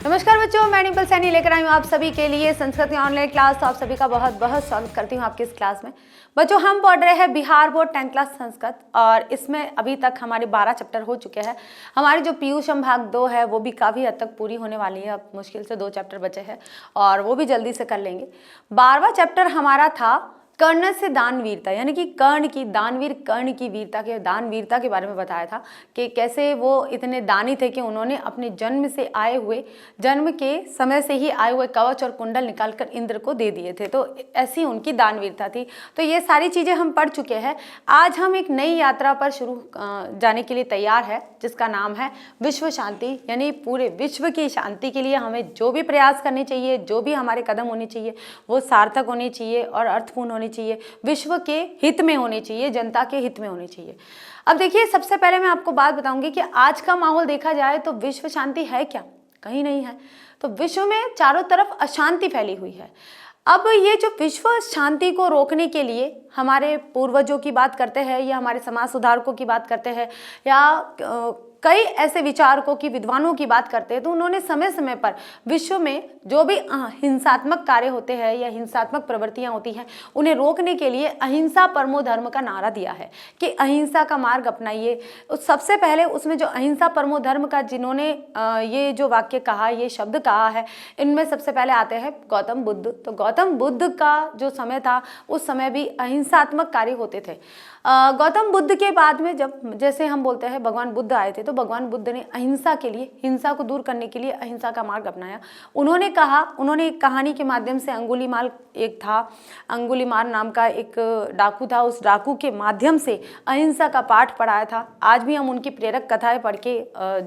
नमस्कार बच्चों, मैं डिम्पल सैनी लेकर आई हूँ आप सभी के लिए संस्कृत की ऑनलाइन क्लास। तो आप सभी का बहुत बहुत स्वागत करती हूँ आपकी इस क्लास में। बच्चों, हम पढ़ रहे हैं Bihar board 10th class Sanskrit और इसमें अभी तक हमारे 12 चैप्टर हो चुके हैं। हमारी जो पीयू संभाग 2 है वो भी काफ़ी हद तक पूरी होने वाली है। अब मुश्किल से 2 चैप्टर बचे हैं और वो भी जल्दी से कर लेंगे। 12वां चैप्टर हमारा था कर्ण से दानवीरता, यानी कि कर्ण की वीरता के बारे में बताया था कि कैसे वो इतने दानी थे कि उन्होंने अपने जन्म के समय से ही आए हुए कवच और कुंडल निकालकर इंद्र को दे दिए थे। तो ऐसी उनकी दानवीरता थी। तो ये सारी चीज़ें हम पढ़ चुके हैं। आज हम एक नई यात्रा पर जाने के लिए तैयार है जिसका नाम है विश्व शांति, यानी पूरे विश्व की शांति के लिए हमें जो भी प्रयास करने चाहिए, जो भी हमारे कदम होने चाहिए वो सार्थक होने चाहिए और अर्थपूर्ण होने चाहिए, विश्व के हित में होने चाहिए, जनता के हित में होने चाहिए। अब देखिए, सबसे पहले मैं आपको बात बताऊंगी कि आज का माहौल देखा जाए तो विश्व शांति है क्या? कहीं नहीं है। तो विश्व में चारों तरफ अशांति फैली हुई है। अब ये जो विश्व शांति को रोकने के लिए हमारे पूर्वजों की बात करते हैं या हमारे समाज सुधारकों की बात करते हैं या कई ऐसे विचारकों की, विद्वानों की बात करते हैं, तो उन्होंने समय समय पर विश्व में जो भी हिंसात्मक कार्य होते हैं या हिंसात्मक प्रवृत्तियां होती हैं उन्हें रोकने के लिए अहिंसा परमो धर्म का नारा दिया है कि अहिंसा का मार्ग अपनाइए। सबसे पहले उसमें जो अहिंसा परमो धर्म का जिन्होंने ये जो वाक्य कहा, ये शब्द कहा है, इनमें सबसे पहले आते हैं गौतम बुद्ध। तो गौतम बुद्ध का जो समय था उस समय भी अहिंसात्मक कार्य होते थे। गौतम बुद्ध के बाद में जैसे हम बोलते हैं भगवान बुद्ध आए थे, तो भगवान बुद्ध ने अहिंसा के लिए, हिंसा को दूर करने के लिए अहिंसा का मार्ग अपनाया। उन्होंने एक कहानी के माध्यम से, अंगुलीमाल नाम का एक डाकू था, उस डाकू के माध्यम से अहिंसा का पाठ पढ़ाया था। आज भी हम उनकी प्रेरक कथाएं पढ़ के,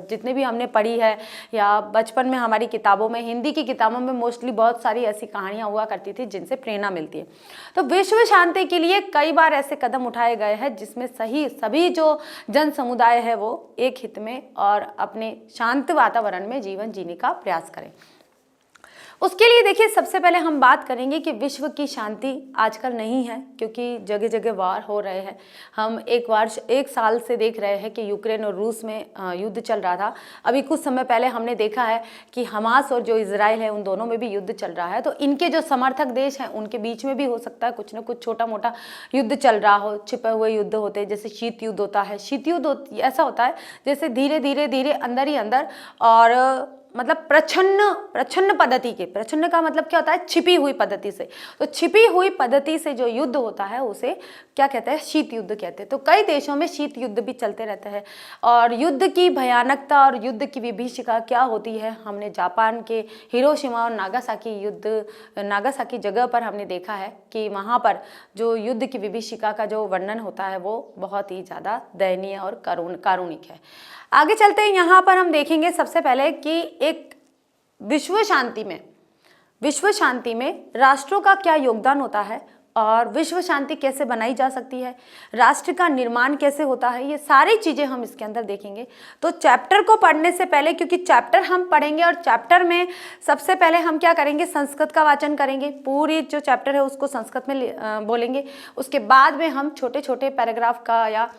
जितने भी हमने पढ़ी है या बचपन में हमारी किताबों में, हिंदी की किताबों में मोस्टली बहुत सारी ऐसी कहानियाँ हुआ करती थी जिनसे प्रेरणा मिलती है। तो विश्व शांति के लिए कई बार ऐसे कदम उठाए गए हैं जिसमें सभी जो जन समुदाय है वो एक हित में और अपने शांत वातावरण में जीवन जीने का प्रयास करें। उसके लिए देखिए, सबसे पहले हम बात करेंगे कि विश्व की शांति आजकल नहीं है, क्योंकि जगह जगह वार हो रहे हैं। हम एक साल से देख रहे हैं कि यूक्रेन और रूस में युद्ध चल रहा था। अभी कुछ समय पहले हमने देखा है कि हमास और जो इजराइल है उन दोनों में भी युद्ध चल रहा है। तो इनके जो समर्थक देश हैं उनके बीच में भी हो सकता है कुछ न कुछ छोटा मोटा युद्ध चल रहा हो, छिपे हुए युद्ध होते हैं, जैसे शीत युद्ध होता है। शीत युद्ध ऐसा होता है जैसे धीरे धीरे अंदर ही अंदर, और मतलब प्रच्छन्न पद्धति के, प्रच्छन्न का मतलब क्या होता है? छिपी हुई पद्धति से। तो छिपी हुई पद्धति से जो युद्ध होता है उसे क्या कहते हैं? शीत युद्ध कहते हैं। तो कई देशों में शीत युद्ध भी चलते रहते हैं। और युद्ध की भयानकता और युद्ध की विभीषिका क्या होती है, हमने जापान के हिरोशिमा और नागासाकी जगह पर हमने देखा है कि वहाँ पर जो युद्ध की विभीषिका का जो वर्णन होता है वो बहुत ही ज़्यादा दयनीय और कारुणिक है। आगे चलते हैं, यहाँ पर हम देखेंगे सबसे पहले कि एक विश्व शांति में राष्ट्रों का क्या योगदान होता है और विश्व शांति कैसे बनाई जा सकती है, राष्ट्र का निर्माण कैसे होता है, ये सारी चीज़ें हम इसके अंदर देखेंगे। तो चैप्टर को पढ़ने से पहले, क्योंकि चैप्टर हम पढ़ेंगे और चैप्टर में सबसे पहले हम क्या करेंगे? संस्कृत का वाचन करेंगे। पूरी जो चैप्टर है उसको संस्कृत में बोलेंगे। उसके बाद में हम छोटे छोटे पैराग्राफ का या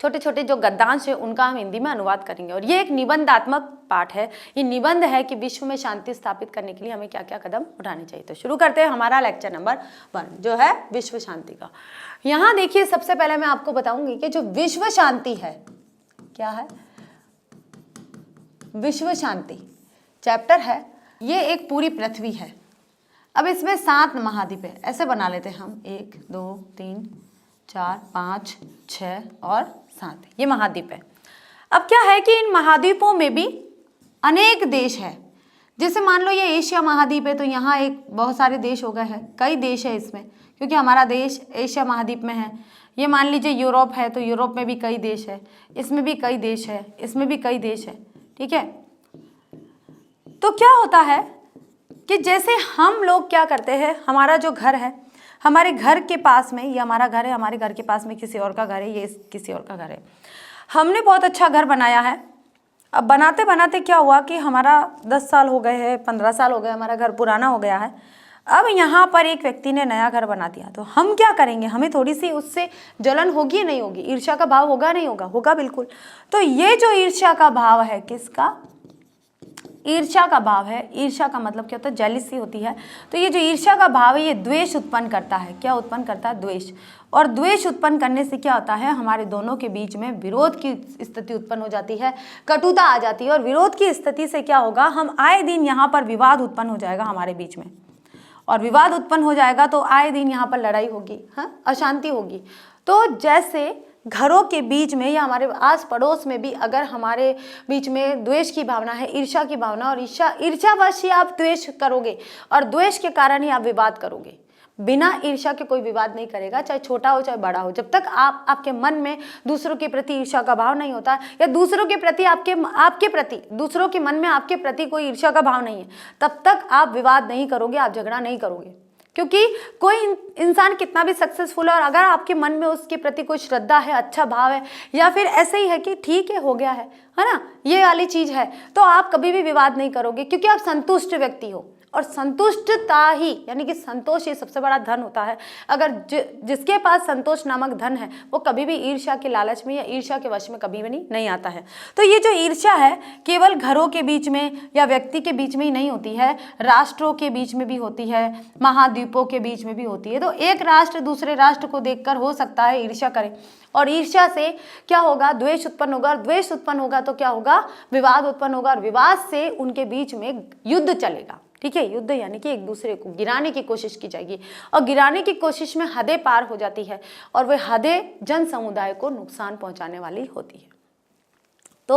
छोटे छोटे जो गद्यांश है उनका हम हिंदी में अनुवाद करेंगे। और ये एक निबंधात्मक पाठ है। ये निबंध है कि विश्व में शांति स्थापित करने के लिए हमें क्या क्या कदम उठाने चाहिए। तो शुरू करते हैं हमारा लेक्चर नंबर 1 जो है विश्व शांति का। यहाँ देखिए, सबसे पहले मैं आपको बताऊंगी कि जो विश्व शांति है क्या है। विश्व शांति चैप्टर है, ये एक पूरी पृथ्वी है। अब इसमें 7 महाद्वीप है, ऐसे बना लेते हैं हम, 1 2 3 4 5 6 और 7, ये महाद्वीप है। अब क्या है कि इन महाद्वीपों में भी अनेक देश है। जैसे मान लो ये एशिया महाद्वीप है, तो यहाँ एक बहुत सारे देश हो गए हैं, कई देश है इसमें, क्योंकि हमारा देश एशिया महाद्वीप में है। ये मान लीजिए यूरोप है, तो यूरोप में भी कई देश है, इसमें भी कई देश है, इसमें भी कई देश है, ठीक है। तो क्या होता है कि जैसे हम लोग क्या करते हैं, हमारा जो घर है, हमारे घर के पास में, ये हमारा घर है, हमारे घर के पास में किसी और का घर है, ये किसी और का घर है। हमने बहुत अच्छा घर बनाया है। अब बनाते बनाते क्या हुआ कि हमारा 10 साल हो गए हैं, 15 साल हो गए, हमारा घर पुराना हो गया है। अब यहाँ पर एक व्यक्ति ने नया घर बना दिया, तो हम क्या करेंगे? हमें थोड़ी सी उससे जलन होगी या नहीं होगी? ईर्ष्या का भाव होगा नहीं होगा? होगा बिल्कुल। तो ये जो ईर्ष्या का भाव है किसका? ईर्ष्या का भाव है। ईर्ष्या का मतलब क्या होता है, जेलिसी होती है। तो ये जो ईर्ष्या का भाव है ये द्वेष उत्पन्न करता है। क्या उत्पन्न करता है, द्वेष। और द्वेष उत्पन्न करने से क्या होता है, हमारे दोनों के बीच में विरोध की स्थिति उत्पन्न हो जाती है, कटुता आ जाती है। और विरोध की स्थिति से क्या होगा, हम आए दिन यहाँ पर विवाद उत्पन्न हो जाएगा हमारे बीच में, और विवाद उत्पन्न हो जाएगा तो आए दिन यहाँ पर लड़ाई होगी, हाँ, अशांति होगी। तो जैसे घरों के बीच में या हमारे आस पड़ोस में भी अगर हमारे बीच में द्वेष की भावना है, ईर्ष्या की भावना, और ईर्ष्यावश ही आप द्वेष करोगे और द्वेष के कारण ही आप विवाद करोगे। बिना ईर्ष्या के कोई विवाद नहीं करेगा, चाहे छोटा हो चाहे बड़ा हो। जब तक आपके मन में दूसरों के प्रति ईर्ष्या का भाव नहीं होता, या दूसरों के प्रति आपके प्रति दूसरों के मन में आपके प्रति कोई ईर्ष्या का भाव नहीं है, तब तक आप विवाद नहीं करोगे, आप झगड़ा नहीं करोगे। क्योंकि कोई इंसान कितना भी सक्सेसफुल है और अगर आपके मन में उसके प्रति कोई श्रद्धा है, अच्छा भाव है, या फिर ऐसे ही है कि ठीक है, हो गया है ना, ये वाली चीज है, तो आप कभी भी विवाद नहीं करोगे, क्योंकि आप संतुष्ट व्यक्ति हो। और संतुष्टता ही यानी कि संतोष ये सबसे बड़ा धन होता है। अगर जिसके पास संतोष नामक धन है वो कभी भी ईर्ष्या के लालच में या ईर्ष्या के वश में कभी भी नहीं आता है। तो ये जो ईर्ष्या है केवल घरों के बीच में या व्यक्ति के बीच में ही नहीं होती है, राष्ट्रों के बीच में भी होती है, महाद्वीपों के बीच में भी होती है। तो एक राष्ट्र दूसरे राष्ट्र को देखकर हो सकता है ईर्ष्या करे, और ईर्ष्या से क्या होगा, द्वेष उत्पन्न होगा, और द्वेष उत्पन्न होगा तो क्या होगा, विवाद उत्पन्न होगा, और विवाद से उनके बीच में युद्ध चलेगा। ठीक है, युद्ध यानी कि एक दूसरे को गिराने की कोशिश की जाएगी, और गिराने की कोशिश में हदें पार हो जाती है, और वे हदें जन समुदाय को नुकसान पहुंचाने वाली होती है। तो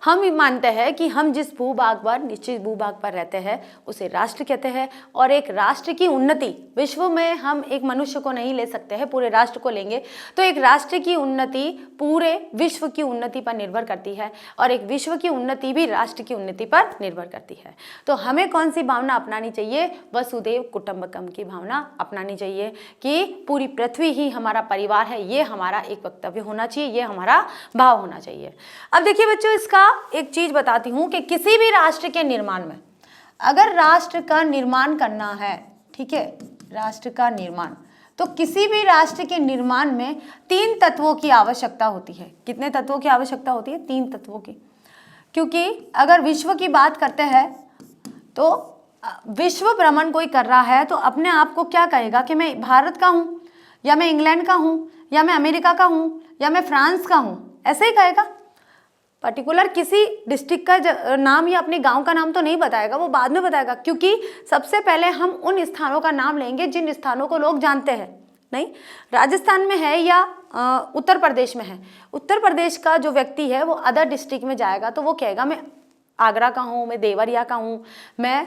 हम मानते हैं कि हम जिस भूभाग पर, निश्चित भूभाग पर रहते हैं उसे राष्ट्र कहते हैं, और एक राष्ट्र की उन्नति, विश्व में हम एक मनुष्य को नहीं ले सकते हैं, पूरे राष्ट्र को लेंगे, तो एक राष्ट्र की उन्नति पूरे विश्व की उन्नति पर निर्भर करती है, और एक विश्व की उन्नति भी राष्ट्र की उन्नति पर निर्भर करती है। तो हमें कौन सी भावना अपनानी चाहिए, वसुदेव कुटुंबकम की भावना अपनानी चाहिए कि पूरी पृथ्वी ही हमारा परिवार है। ये हमारा एक वक्तव्य होना चाहिए, ये हमारा भाव होना चाहिए। अब देखिए बच्चों, इसका एक चीज बताती हूं कि किसी भी राष्ट्र के निर्माण में, अगर राष्ट्र का निर्माण करना है, ठीक है, राष्ट्र का निर्माण, तो किसी भी राष्ट्र के निर्माण में 3 तत्वों की आवश्यकता होती है। कितने तत्वों की आवश्यकता होती है, 3 तत्वों की। क्योंकि अगर विश्व की बात करते हैं तो विश्व भ्रमण कोई कर रहा है तो अपने आप को क्या कहेगा कि मैं भारत का हूं, या मैं इंग्लैंड का हूं, या मैं अमेरिका का हूं, या मैं फ्रांस का हूं, ऐसे ही कहेगा। पर्टिकुलर किसी डिस्ट्रिक्ट का नाम या अपने गांव का नाम तो नहीं बताएगा, वो बाद में बताएगा, क्योंकि सबसे पहले हम उन स्थानों का नाम लेंगे जिन स्थानों को लोग जानते हैं। नहीं, राजस्थान में है या उत्तर प्रदेश में है, उत्तर प्रदेश का जो व्यक्ति है वो अदर डिस्ट्रिक्ट में जाएगा तो वो कहेगा मैं आगरा का हूँ, मैं देवरिया का हूँ, मैं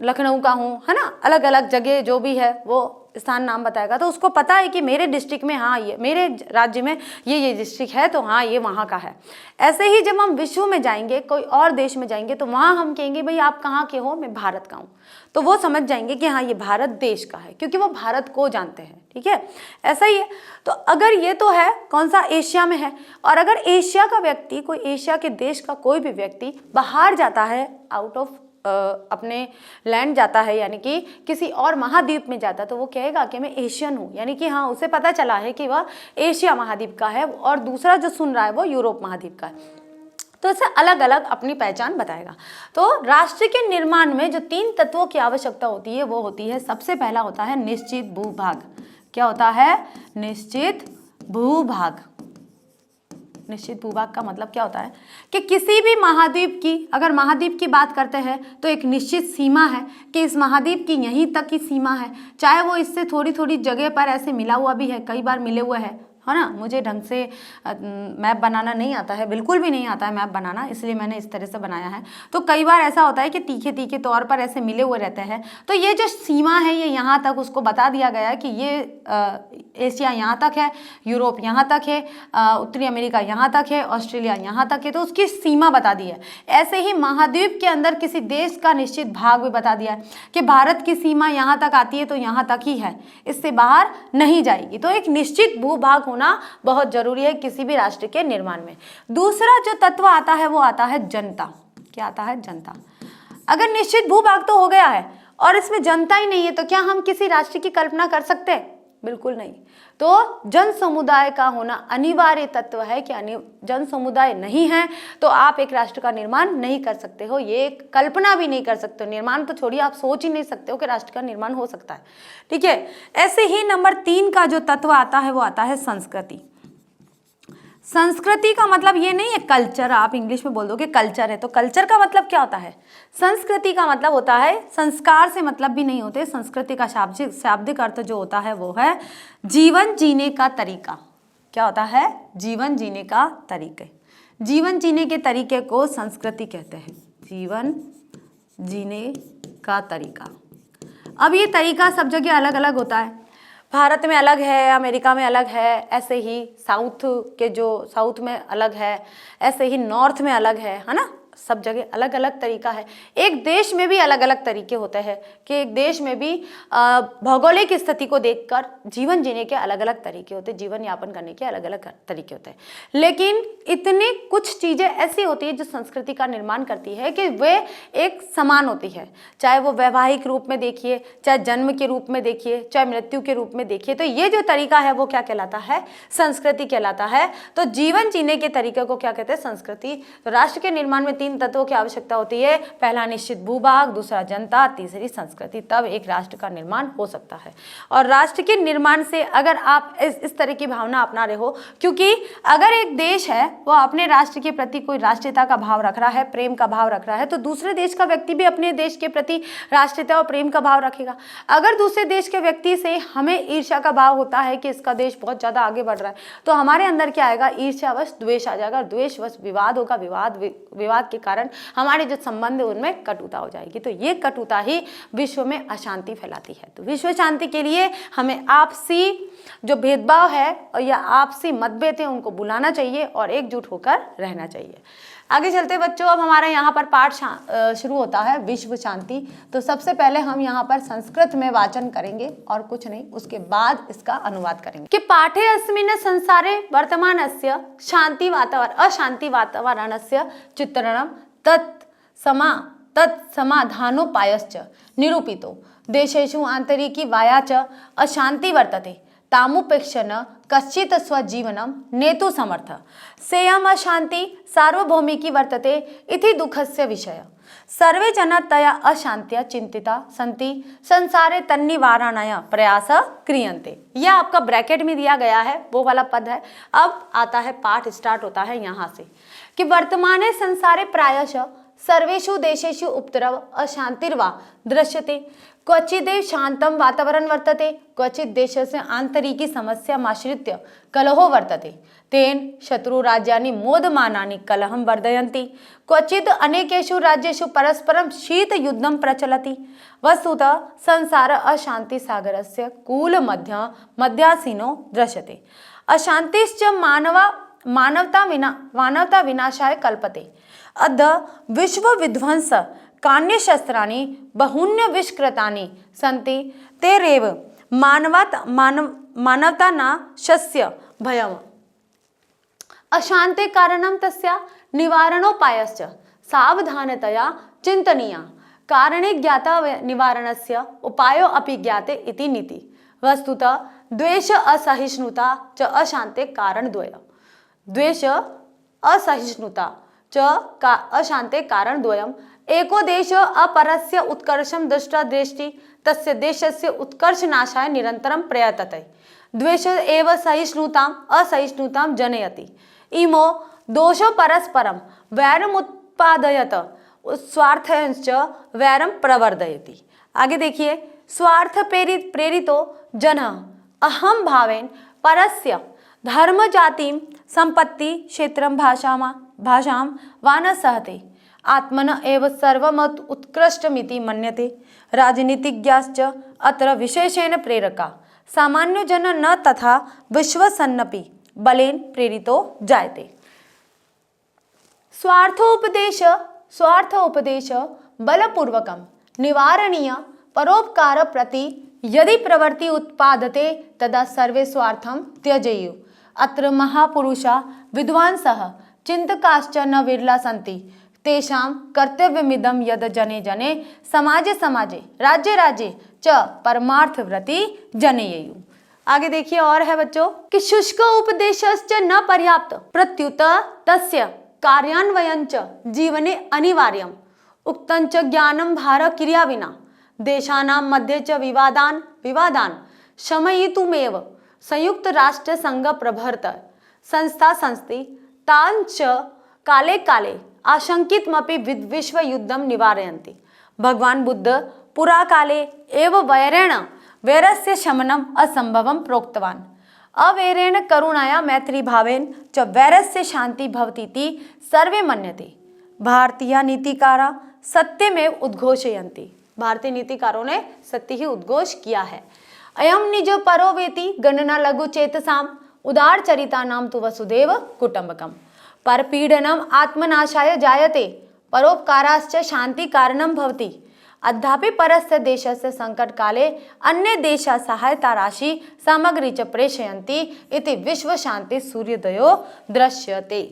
लखनऊ का हूँ, है ना, अलग अलग जगह जो भी है वो स्थान नाम बताएगा। तो उसको पता है कि मेरे डिस्ट्रिक्ट में, हाँ, ये मेरे राज्य में ये डिस्ट्रिक्ट है, तो हाँ ये वहाँ का है। ऐसे ही जब हम विश्व में जाएंगे, कोई और देश में जाएंगे, तो वहाँ हम कहेंगे भाई आप कहाँ के हो, मैं भारत का हूँ, तो वो समझ जाएंगे कि हाँ ये भारत देश का है, क्योंकि वो भारत को जानते हैं। ठीक है, ऐसा ही है। तो अगर ये तो है कौन सा, एशिया में है, और अगर एशिया का व्यक्ति, कोई एशिया के देश का कोई भी व्यक्ति बाहर जाता है, आउट ऑफ अपने लैंड जाता है, यानी कि किसी और महाद्वीप में जाता है, तो वो कहेगा कि मैं एशियन हूँ, यानी कि हाँ उसे पता चला है कि वह एशिया महाद्वीप का है, और दूसरा जो सुन रहा है वो यूरोप महाद्वीप का है। तो इसे अलग अलग अपनी पहचान बताएगा। तो राष्ट्र के निर्माण में जो 3 तत्वों की आवश्यकता होती है वो होती है, सबसे पहला होता है निश्चित भूभाग। क्या होता है, निश्चित भूभाग। निश्चित भूभाग का मतलब क्या होता है कि किसी भी महाद्वीप की, अगर महाद्वीप की बात करते हैं तो एक निश्चित सीमा है कि इस महाद्वीप की यहीं तक की सीमा है, चाहे वो इससे थोड़ी थोड़ी जगह पर ऐसे मिला हुआ भी है, कई बार मिले हुए है ना। मुझे ढंग से मैप बनाना नहीं आता है, बिल्कुल भी नहीं आता है मैप बनाना, इसलिए मैंने इस तरह से बनाया है। तो कई बार ऐसा होता है कि तीखे तीखे तौर पर ऐसे मिले हुए रहते हैं, तो ये जो सीमा है ये यहाँ तक उसको बता दिया गया है कि ये एशिया यहाँ तक है, यूरोप यहाँ तक है, उत्तरी अमेरिका यहाँ तक है, ऑस्ट्रेलिया यहाँ तक है, तो उसकी सीमा बता दी है। ऐसे ही महाद्वीप के अंदर किसी देश का निश्चित भाग भी बता दिया है कि भारत की सीमा यहाँ तक आती है तो यहाँ तक ही है, इससे बाहर नहीं जाएगी। तो एक निश्चित भूभाग होना बहुत जरूरी है किसी भी राष्ट्र के निर्माण में। दूसरा जो तत्व आता है वो आता है जनता। क्या आता है, जनता। अगर निश्चित भूभाग तो हो गया है और इसमें जनता ही नहीं है तो क्या हम किसी राष्ट्र की कल्पना कर सकते हैं? बिल्कुल नहीं। तो जन समुदाय का होना अनिवार्य तत्व है कि जन समुदाय नहीं है तो आप एक राष्ट्र का निर्माण नहीं कर सकते हो, ये कल्पना भी नहीं कर सकते हो। निर्माण तो छोड़िए, आप सोच ही नहीं सकते हो कि राष्ट्र का निर्माण हो सकता है। ठीक है, ऐसे ही नंबर 3 का जो तत्व आता है वो आता है संस्कृति। संस्कृति का मतलब ये नहीं है कल्चर, आप इंग्लिश में बोल दोगे कल्चर है, तो कल्चर का मतलब क्या होता है? संस्कृति का मतलब होता है, संस्कार से मतलब भी नहीं होते। संस्कृति का शाब्दिक अर्थ जो होता है वो है जीवन जीने का तरीका। क्या होता है? जीवन जीने का तरीके। जीवन जीने के तरीके को संस्कृति कहते हैं, जीवन जीने का तरीका। अब ये तरीका सब जगह अलग अलग होता है, भारत में अलग है, अमेरिका में अलग है, ऐसे ही साउथ में अलग है, ऐसे ही नॉर्थ में अलग है ना। सब जगह अलग अलग तरीका है। एक देश में भी अलग अलग तरीके होते हैं कि एक देश में भी भौगोलिक स्थिति को देखकर जीवन जीने के अलग अलग तरीके होते हैं, जीवन यापन करने के अलग अलग तरीके होते हैं। लेकिन इतनी कुछ चीज़ें ऐसी होती है जो संस्कृति का निर्माण करती है कि वे एक समान होती है, चाहे वो वैवाहिक रूप में देखिए, चाहे जन्म के रूप में देखिए, चाहे मृत्यु के रूप में देखिए। तो ये जो तरीका है वो क्या कहलाता है? संस्कृति कहलाता है। तो जीवन जीने के तरीके को क्या कहते हैं? संस्कृति। तो राष्ट्र के निर्माण में 3 तत्वों की आवश्यकता होती है, पहला निश्चित भूभाग, दूसरा जनता, तीसरी संस्कृति, तब एक राष्ट्र का निर्माण हो सकता है। और राष्ट्र के निर्माण से अगर आप इस तरह की भावना अपना रहे हो, क्योंकि अगर एक देश है वो अपने राष्ट्र के प्रति कोई राष्ट्रीयता का भाव रख रहा है, प्रेम का भाव रख रहा है, तो दूसरे देश का व्यक्ति भी अपने देश के प्रति राष्ट्रीयता और प्रेम का भाव रखेगा। अगर दूसरे देश के व्यक्ति से हमें ईर्ष्या का भाव होता है कि इसका देश बहुत ज्यादा आगे बढ़ रहा है, तो हमारे अंदर क्या आएगा? ईर्ष्यावश द्वेष आ जाएगा, द्वेषवश विवाद होगा, विवाद के कारण हमारे जो संबंध है उनमें कटुता हो जाएगी। तो ये कटुता ही विश्व में अशांति फैलाती है। तो विश्व शांति के लिए हमें आपसी जो भेदभाव है या आपसी मतभेद है उनको बुलाना चाहिए और एकजुट होकर रहना चाहिए। आगे चलते बच्चों, अब हमारा यहाँ पर पाठ शुरू होता है विश्व शांति। तो सबसे पहले हम यहाँ पर संस्कृत में वाचन करेंगे और कुछ नहीं, उसके बाद इसका अनुवाद करेंगे कि पाठे अस्मिन् संसारे वर्तमानस्य शांति वातावरण अशांति वातावरणस्य चित्रणम तत्समाधानोपायश्च निरूपितो देशेषु आंतरिकी वाया च अशांति वर्तते तामुपेक्षन कश्चित् स्वजीवनं नेतु समर्थ सेयम् अशांति सार्वभौमिकी वर्तते इति दुःखस्य विषय सर्वे जना तया अशांत्या चिंतिता सन्ति संसारे तन्निवारणाय प्रयास क्रियन्ते। यह आपका ब्रैकेट में दिया गया है, वो वाला पद है। अब आता है पाठ, स्टार्ट होता है यहाँ से कि वर्तमाने संसारे प्रायशः सर्वेषु देशेषु उपद्रव अशांतिर्वा दृश्यते, क्वचिदेव शांतं वातावरण वर्तते, क्वचित् देशस्य आंतरिकी समस्यामाश्रित्य कलहो वर्तते, तेन शत्रुराज्यानि मोदमानानि कलहं वर्धयन्ति, क्वचित् अनेकेषु राज्येषु परस्परं शीतयुद्धं प्रचलति। वस्तुतः संसार अशांति सागरस्य कूलमध्यासीनो दृश्यते। अशांतिश्च मानवता विनाशाय कल्पते। अद्य विश्व विध्वंस कान्यशस्त्राणि बहून्यविष्कृतानि सन्ति, तेरेव मानवता नाशस्य भयम्। अशांते कारणं तस्य निवारणोपायश्च सावधानतया चिन्तनीया। कारणे ज्ञाता निवारणस्य उपायो अपि ज्ञाते इति नीति। वस्तुतः द्वेष असहिष्णुता च अशांते कारणद्वयम्। द्वेष असहिष्णुता च अशांते कारणद्वयम्। एको देश अपरस्य उत्कर्षं दृष्ट्वा द्वेष्टि तस्य देशस्य उत्कर्षनाशाय निरन्तरं प्रयतते। द्वेष एव सहिष्णुताम् असहिष्णुतां जनयति। इमो दोषो परस्परं वैरमुत्पादयत स्वार्थंश्च वैरं प्रवर्धयति। आगे देखिए, स्वार्थ प्रेरितो जनः अहम भावेन परस्य धर्म जातिं संपत्ति क्षेत्रं भाषां वा न सहते, आत्मन एव सर्वमत उत्कृष्टमिति मन्यते। राजनीतिज्ञाश्च अत्र विशेषेण प्रेरका, सामान्यो जन न तथा विश्वसन्नपि बलेन प्रेरितो जायते। स्वार्थोपदेश बलपूर्वकं निवारणीय परोपकार प्रति यदि प्रवृत्ति उत्पादते तदा सर्वे स्वार्थं त्यजेयुः। अत्र महापुरुषा विद्वांसः चिन्तकाश्च न विरला सन्ति, तेषां कर्तव्यमिदं यद जने समाजे राज्ये च परमार्थवृत्ति जनयेयुः। आगे देखिए और है बच्चों कि शुष्क उपदेशश्च न पर्याप्त प्रत्युत तस्य कार्यान्वयञ्च जीवने अनिवार्यम उक्तञ्च ज्ञानं भार क्रिया विना देशानां मध्ये च विवादान शमयितुमेव संयुक्त राष्ट्र संघ प्रभृत संस्था संस्थि तांच काले काले आशंकितमपि विश्व युद्धं निवारयन्ति। भगवान बुद्ध पुरा काले एव वैरस्य शमनम असंभवम प्रोक्तवान अवैरेण करुणाया मैत्री भावेन च वैरस्य शांति भवतीति सर्वे मन्यते। भारतीय नीतिकारा सत्यमेव उद्घोषयन्ति। भारतीय नीतिकारों ने सत्य ही उद्घोष किया है। अयम निजो परो वेति गणना लघु चेतसाम उदार चरिता नाम तु वसुदेव कुटुंबकम परपीडनम आत्मनाशाय जायते परोपकाराश्च शांति कारणम भवति अद्यापि परस्य देशस्य संकट काले अन्य देशा सहायता राशि सामग्री च प्रेषयन्ति इति विश्व शांति सूर्योदयो दृश्यते।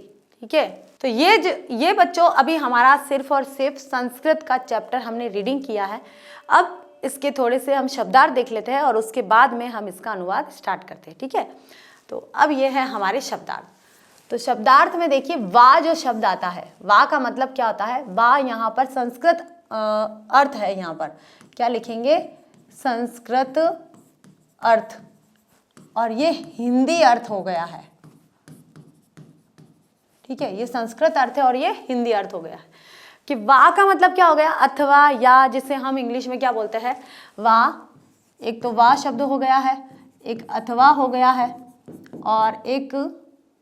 ठीक है, तो ये बच्चों अभी हमारा सिर्फ और सिर्फ संस्कृत का चैप्टर हमने रीडिंग किया है। अब इसके थोड़े से हम शब्दार्थ देख लेते हैं और उसके बाद में हम इसका अनुवाद स्टार्ट करते हैं। ठीक है, तो अब ये है हमारे शब्दार्थ। तो शब्दार्थ में देखिए वा जो शब्द आता है, वा का मतलब क्या होता है? वा यहाँ पर संस्कृत अर्थ है। यहाँ पर क्या लिखेंगे? संस्कृत अर्थ, और ये हिंदी अर्थ हो गया है। ठीक है, ये संस्कृत अर्थ है और ये हिंदी अर्थ हो गया है। कि वा का मतलब क्या हो गया? अथवा या, जिसे हम इंग्लिश में क्या बोलते हैं? वा, एक तो वा शब्द हो गया है, एक अथवा हो गया है और एक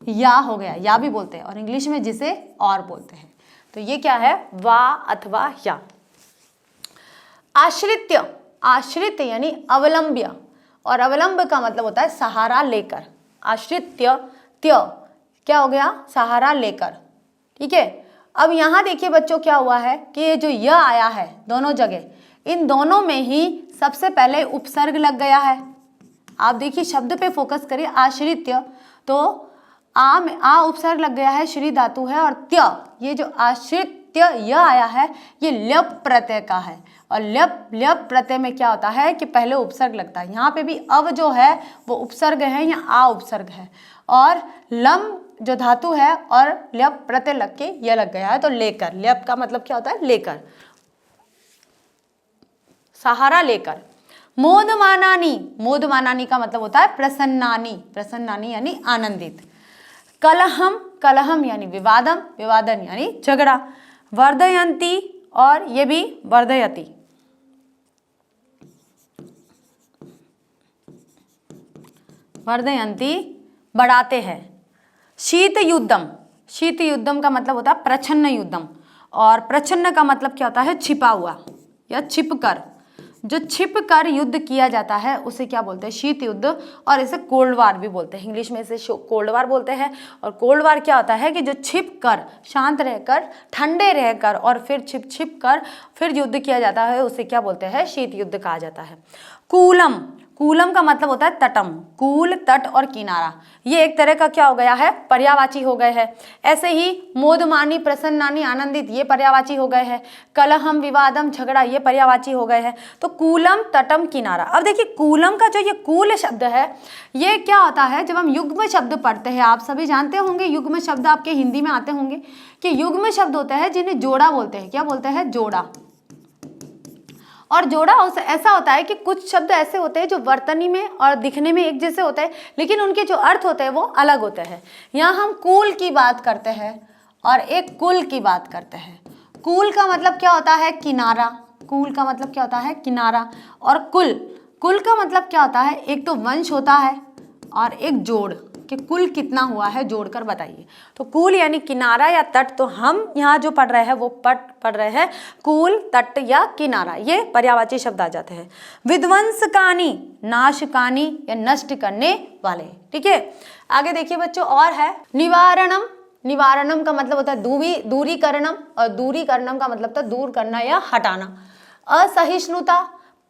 या हो गया, या भी बोलते हैं, और इंग्लिश में जिसे और बोलते हैं। तो ये क्या है? वा अथवा या। आश्रित्य, आश्रित यानी अवलंब्य, और अवलंब का मतलब होता है सहारा लेकर। आश्रित्य त्य क्या हो गया? सहारा लेकर। ठीक है, अब यहाँ देखिए बच्चों क्या हुआ है कि ये जो य आया है दोनों जगह, इन दोनों में ही सबसे पहले उपसर्ग लग गया है। आप देखिए शब्द पे फोकस करिए। आश्रित्य, तो आ उपसर्ग लग गया है, श्री धातु है, और त्य, ये जो आश्रित्य य आया है ये ल्यप प्रत्यय का है। और ल्यप प्रत्यय में क्या होता है कि पहले उपसर्ग लगता है। यहाँ पे भी अव जो है वो उपसर्ग है या आ उपसर्ग है, और लम जो धातु है और ल्यप प्रत्यय लग के यह लग गया है, तो लेकर। ल्यप का मतलब क्या होता है? लेकर, सहारा लेकर। मोदमानानी, मोदमानानी का मतलब होता है प्रसन्नानी, प्रसन्नानी यानी आनंदित। कलहम, कलहम यानी विवादम, विवादन यानी झगड़ा। वर्धयंती, और ये भी वर्धयति। वर्धयंती बढ़ाते हैं। शीत युद्धम, शीत युद्धम का मतलब होता है प्रच्छन्न युद्धम, और प्रच्छन्न का मतलब क्या होता है? छिपा हुआ या छिप कर। जो छिप कर युद्ध किया जाता है उसे क्या बोलते हैं? शीत युद्ध, और इसे कोल्ड वार भी बोलते हैं। इंग्लिश में इसे कोल्ड वार बोलते हैं। और कोल्ड वार क्या होता है कि जो छिप कर, शांत रहकर, ठंडे रहकर और फिर छिप कर फिर युद्ध किया जाता है, उसे क्या बोलते हैं? शीत युद्ध कहा जाता है। कूलम, कूलम का मतलब होता है तटम, कूल तट और किनारा। ये एक तरह का क्या हो गया है? पर्यायवाची हो गए हैं। ऐसे ही मोदमानी, प्रसन्नानी, आनंदित, ये पर्यायवाची हो गए हैं। कलहम, विवादम, झगड़ा, ये पर्यायवाची हो गए हैं। तो कूलम, तटम, किनारा। अब देखिए कूलम का जो ये कूल शब्द है ये क्या होता है? जब हम युग्म शब्द पढ़ते हैं, आप सभी जानते होंगे युग्म शब्द आपके हिंदी में आते होंगे कि युग्म शब्द होते हैं जिन्हें जोड़ा बोलते हैं। क्या बोलते हैं? जोड़ा। और जोड़ा ऐसा होता है कि कुछ शब्द ऐसे होते हैं जो वर्तनी में और दिखने में एक जैसे होते हैं, लेकिन उनके जो अर्थ होते हैं वो अलग होते हैं। यहाँ हम कूल की बात करते हैं और एक कुल की बात करते हैं। कूल का मतलब क्या होता है? किनारा। कूल का मतलब क्या होता है? किनारा। और कुल, कुल का मतलब क्या होता है? एक तो वंश होता है और एक जोड़, कि कुल कितना हुआ है जोड़कर बताइए। तो कुल यानी किनारा या तट। तो हम यहाँ जो पढ़ रहे हैं वो पढ़ रहे हैं कुल, तट या किनारा, ये पर्यायवाची शब्द आ जाते हैं। विध्वंसकानी, नाशकानी या नष्ट करने वाले। ठीक है, आगे देखिए बच्चों और है निवारणम। निवारणम का मतलब होता है दूरीकरणम, और दूरीकरणम का मतलब था दूर करना या हटाना। असहिष्णुता,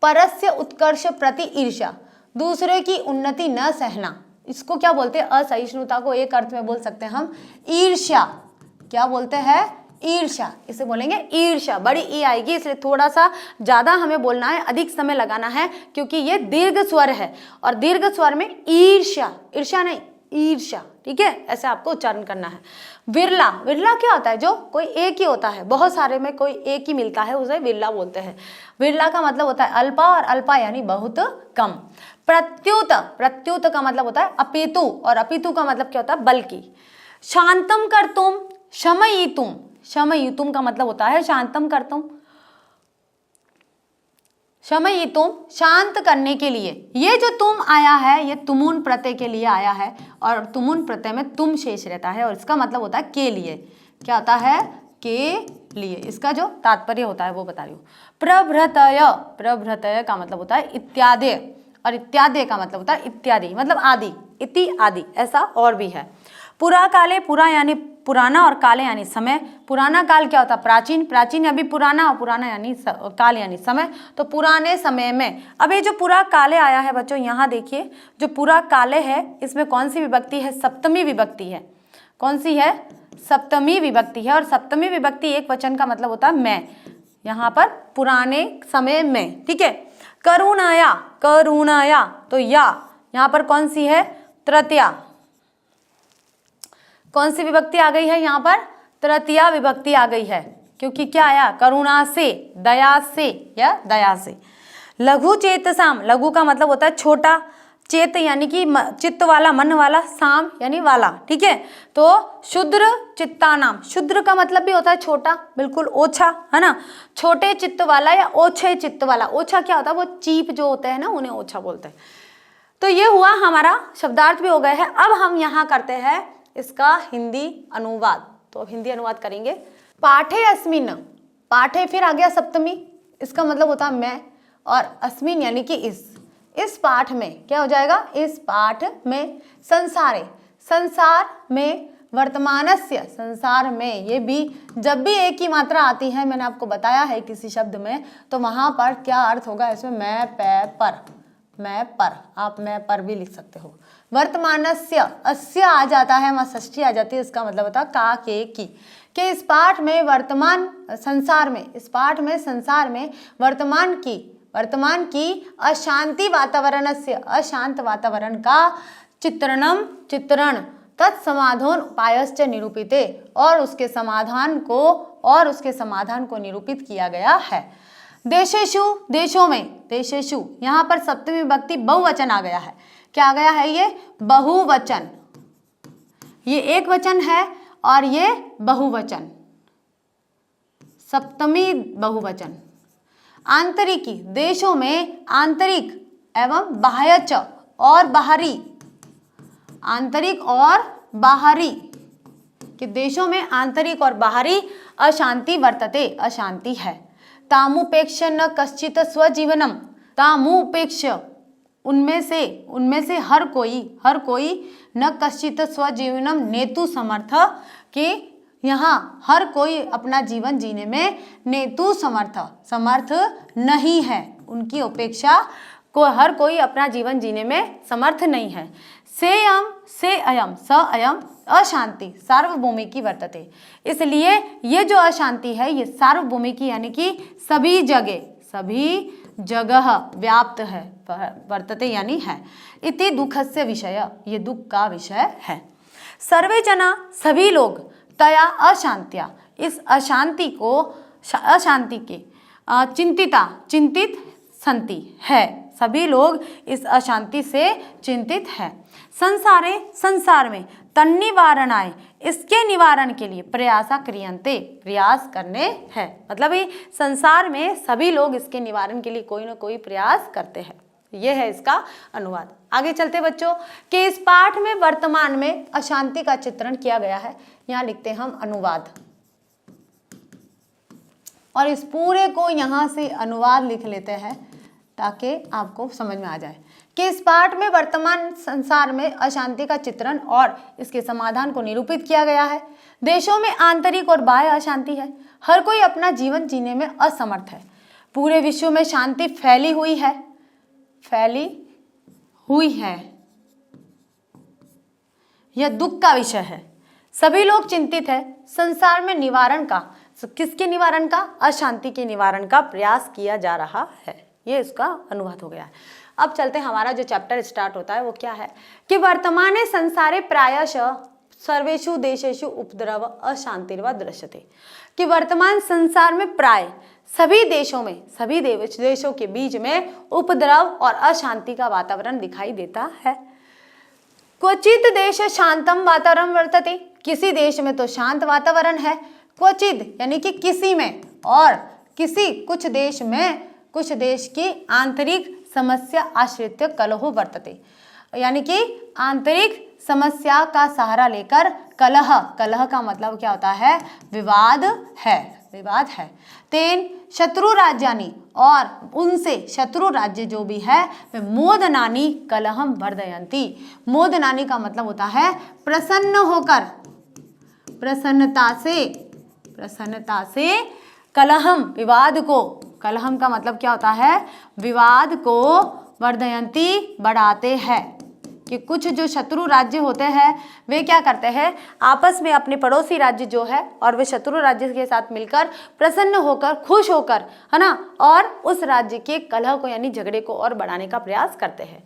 परस्य उत्कर्ष प्रति ईर्ष्या, दूसरे की उन्नति न सहना। इसको क्या बोलते हैं? असहिष्णुता को एक अर्थ में बोल सकते हैं हम ईर्ष्या। क्या बोलते हैं? ईर्ष्या, इसे बोलेंगे ईर्ष्या, बड़ी ई आएगी इसलिए थोड़ा सा ज़्यादा हमें बोलना है, अधिक समय लगाना है क्योंकि ये दीर्घ स्वर है और दीर्घ स्वर में ईर्ष्या, ईर्ष्या नहीं ईर्ष्या, ठीक है, ऐसे आपको उच्चारण करना है। विरला, विरला क्या होता है? जो कोई एक ही होता है, बहुत सारे में कोई एक ही मिलता है उसे विरला बोलते हैं। विरला का मतलब होता है अल्पा और अल्पा यानी बहुत कम। प्रत्युत, प्रत्युत का मतलब होता है अपितु और अपितु का मतलब क्या होता है? बल्कि। शांतम कर्तुम, शमयितुम, शमयितुम का मतलब होता है शांतम कर्तुम, शमयितुम शांत करने के लिए। ये जो तुम आया है ये तुमुन प्रत्यय के लिए आया है और तुमुन प्रत्यय में तुम शेष रहता है और इसका मतलब होता है के लिए। क्या होता है? के लिए। इसका जो तात्पर्य होता है वो बता रही हूँ। प्रभृतय, प्रभृतय का मतलब होता है इत्यादि और इत्यादि का मतलब होता है इत्यादि, मतलब आदि, इति आदि, ऐसा और भी है। पुरा काले, पुरा यानी पुराना और काले यानी समय। पुराना काल क्या होता है? प्राचीन, प्राचीन यानी पुराना और पुराना यानी काल यानी समय। तो पुराने समय में, अब ये जो पुरा काले आया है बच्चों, यहाँ देखिए जो पुरा काले है इसमें कौन सी विभक्ति है? सप्तमी विभक्ति है। कौन सी है? सप्तमी विभक्ति है और सप्तमी विभक्ति एक वचन का मतलब होता है मैं, यहाँ पर पुराने समय में, ठीक है। करुणाया, करुणाया, तो या यहाँ पर कौन सी है? तृतीया। कौन सी विभक्ति आ गई है यहाँ पर? तृतीया विभक्ति आ गई है क्योंकि क्या आया? करुणा से, दया से या दया से। लघु चेतसाम, लघु का मतलब होता है छोटा, चेत यानी कि चित्त वाला, मन वाला, साम यानी वाला, ठीक है। तो शुद्र चित्तानाम, शुद्र का मतलब भी होता है छोटा, बिल्कुल ओछा, है ना, छोटे चित्त वाला या ओछे चित्त वाला। ओछा क्या होता है? वो चीप जो होते हैं ना उन्हें ओछा बोलते हैं। तो ये हुआ हमारा शब्दार्थ भी हो गए हैं। अब हम यहाँ करते हैं इसका हिंदी अनुवाद। तो अब हिंदी अनुवाद करेंगे। पाठे अस्मिन, पाठे फिर आ गया सप्तमी, इसका मतलब होता है मैं, और अस्मिन यानी कि इस पाठ में क्या हो जाएगा? इस पाठ में संसारे, संसार में, वर्तमानस्य, संसार में, ये भी जब भी एक ही मात्रा आती है, मैंने आपको बताया है किसी शब्द में, तो वहां पर क्या अर्थ होगा? इसमें मैं, पे, पर, मैं पर, आप मैं पर भी लिख सकते हो। वर्तमानस्य, अस्य आ जाता है, वहाँ षष्ठी आ जाती है, इसका मतलब होता है का, के इस पाठ में वर्तमान संसार में, इस पाठ में संसार में वर्तमान की अशांति वातावरणस्य, अशांत वातावरण का चित्रण तत्समाधान उपायश्च निरूपिते, और उसके समाधान को निरूपित किया गया है। देशेषु, देशों में, देशेषु, यहाँ पर सप्तमी विभक्ति बहुवचन आ गया है। क्या आ गया है? ये बहुवचन, ये एक वचन है और ये बहुवचन, सप्तमी बहुवचन। आंतरिकी, देशों में आंतरिक एवं बाह्यच और बाहरी, आंतरिक और बाहरी, कि देशों में आंतरिक और बाहरी अशांति वर्तते, अशांति है। तामुपेक्ष न कश्चित स्वजीवनम, तामुपेक्ष उनमें से हर कोई न कश्चित स्वजीवनम नेतु समर्थ, कि यहाँ हर कोई अपना जीवन जीने में नेतु समर्थ नहीं है, उनकी उपेक्षा को हर कोई अपना जीवन जीने में समर्थ नहीं है। से अयम स अयम अशांति सार्वभौमिकी वर्तते, इसलिए ये जो अशांति है ये सार्वभौमिकी यानी कि सभी जगह व्याप्त है, वर्तते यानी है। इति दुखस्य विषय, ये दुख का विषय है। सर्वे जना, सभी लोग, तया अशांत्या, इस अशांति के चिंतित संति है, सभी लोग इस अशांति से चिंतित है। संसारे, संसार में, तन्निवारणाय, इसके निवारण के लिए प्रयासा क्रियन्ते, प्रयास करने हैं, मतलब ये संसार में सभी लोग इसके निवारण के लिए कोई ना कोई प्रयास करते हैं। यह है इसका अनुवाद। आगे चलते बच्चों कि इस पाठ में वर्तमान में अशांति का चित्रण किया गया है। यहाँ लिखते हैं हम अनुवाद, और इस पूरे को यहाँ से अनुवाद लिख लेते हैं ताकि आपको समझ में आ जाए कि इस पाठ में वर्तमान संसार में अशांति का चित्रण और इसके समाधान को निरूपित किया गया है। देशों में आंतरिक और बाह्य अशांति है, हर कोई अपना जीवन जीने में असमर्थ है। पूरे विश्व में शांति फैली हुई है, यह दुख का विषय है। सभी लोग चिंतित है, संसार में निवारण का, किसके निवारण का? अशांति के निवारण का प्रयास किया जा रहा है। ये इसका अनुवाद हो गया है। अब चलते हैं, हमारा जो चैप्टर स्टार्ट होता है वो क्या है कि वर्तमाने संसारे प्रायशः सर्वेषु देशेषु उपद्रव अशांतिर्वा दृश्यते, कि वर्तमान संसार में प्राय सभी देशों में, सभी देशों के बीच में उपद्रव और अशांति का वातावरण दिखाई देता है। क्वचित देश शांतम वातावरण वर्तते, किसी देश में तो शांत वातावरण है, क्वचित यानी कि किसी में, और कुछ देश में, कुछ देश की आंतरिक समस्या आश्रित कलहो वर्तते, यानी कि आंतरिक समस्या का सहारा लेकर कलह, कलह का मतलब क्या होता है? विवाद है, विवाद है। तेन शत्रु राज्यानि, और उनसे शत्रु राज्य जो भी है वे मोदनानि कलहम वर्धयन्ति। मोदनानि का मतलब होता है प्रसन्न होकर, प्रसन्नता से कलहम, विवाद को, कलहम का मतलब क्या होता है? विवाद को वर्धयन्ति, बढ़ाते हैं। कि कुछ जो शत्रु राज्य होते हैं वे क्या करते हैं? आपस में अपने पड़ोसी राज्य जो है और वे शत्रु राज्य के साथ मिलकर प्रसन्न होकर, खुश होकर, है ना, और उस राज्य के कलह को यानी झगड़े को और बढ़ाने का प्रयास करते हैं।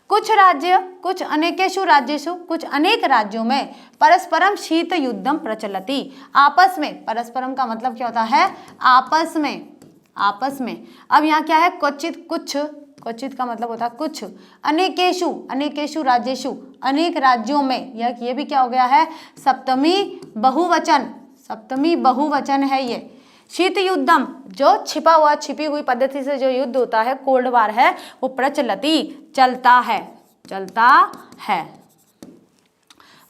कुछ राज्य, कुछ अनेकेषु राज्येषु, कुछ अनेक राज्यों में परस्परम शीत युद्धम प्रचलति, आपस में, परस्परम का मतलब क्या होता है? आपस में, आपस में। अब यहाँ क्या है? क्वचित, कुछ, क्वचित का मतलब होता है कुछ, अनेकेषु, अनेकेषु राज्येषु, अनेक राज्यों में, ये भी क्या हो गया है? सप्तमी बहुवचन, सप्तमी बहुवचन है ये। शीत युद्धम, जो छिपा हुआ, छिपी हुई पद्धति से जो युद्ध होता है, कोल्ड वार है, वो प्रचलति, चलता है, चलता है।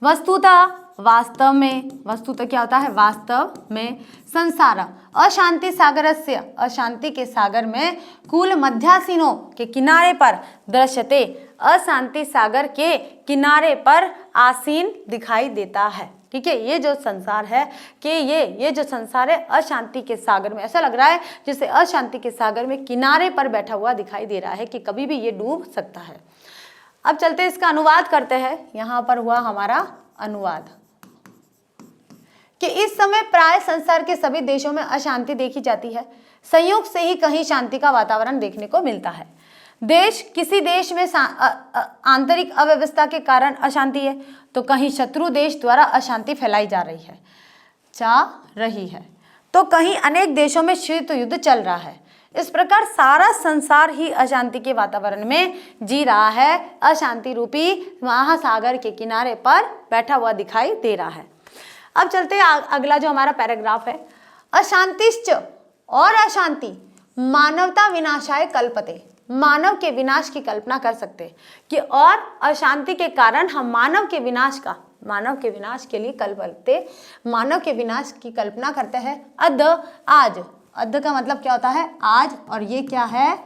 वस्तुतः, वास्तव में, वस्तुतः क्या होता है? वास्तव में। संसार अशांति सागरस्य, अशांति के सागर में, कुल मध्यासीनों के किनारे पर दृश्यते, अशांति सागर के किनारे पर आसीन दिखाई देता है। ठीक है, ये जो संसार है कि ये जो संसार है अशांति के सागर में, ऐसा लग रहा है जैसे अशांति के सागर में किनारे पर बैठा हुआ दिखाई दे रहा है कि कभी भी ये डूब सकता है। अब चलते इसका अनुवाद करते हैं। यहाँ पर हुआ हमारा अनुवाद कि इस समय प्राय संसार के सभी देशों में अशांति देखी जाती है, संयोग से ही कहीं शांति का वातावरण देखने को मिलता है। देश, किसी देश में आंतरिक अव्यवस्था के कारण अशांति है तो कहीं शत्रु देश द्वारा अशांति फैलाई जा रही है, तो कहीं अनेक देशों में शीत युद्ध चल रहा है। इस प्रकार सारा संसार ही अशांति के वातावरण में जी रहा है, अशांति रूपी महासागर के किनारे पर बैठा हुआ दिखाई दे रहा है। अब चलते अगला जो हमारा पैराग्राफ है, अशांतिश्च, और अशांति मानवता विनाशाय कल्पते, मानव के विनाश की कल्पना कर सकते कि, और अशांति के कारण हम मानव के विनाश के लिए कल्पते, मानव के विनाश की कल्पना करते हैं। अद्य, आज, अद्य का मतलब क्या होता है? आज, और ये क्या है?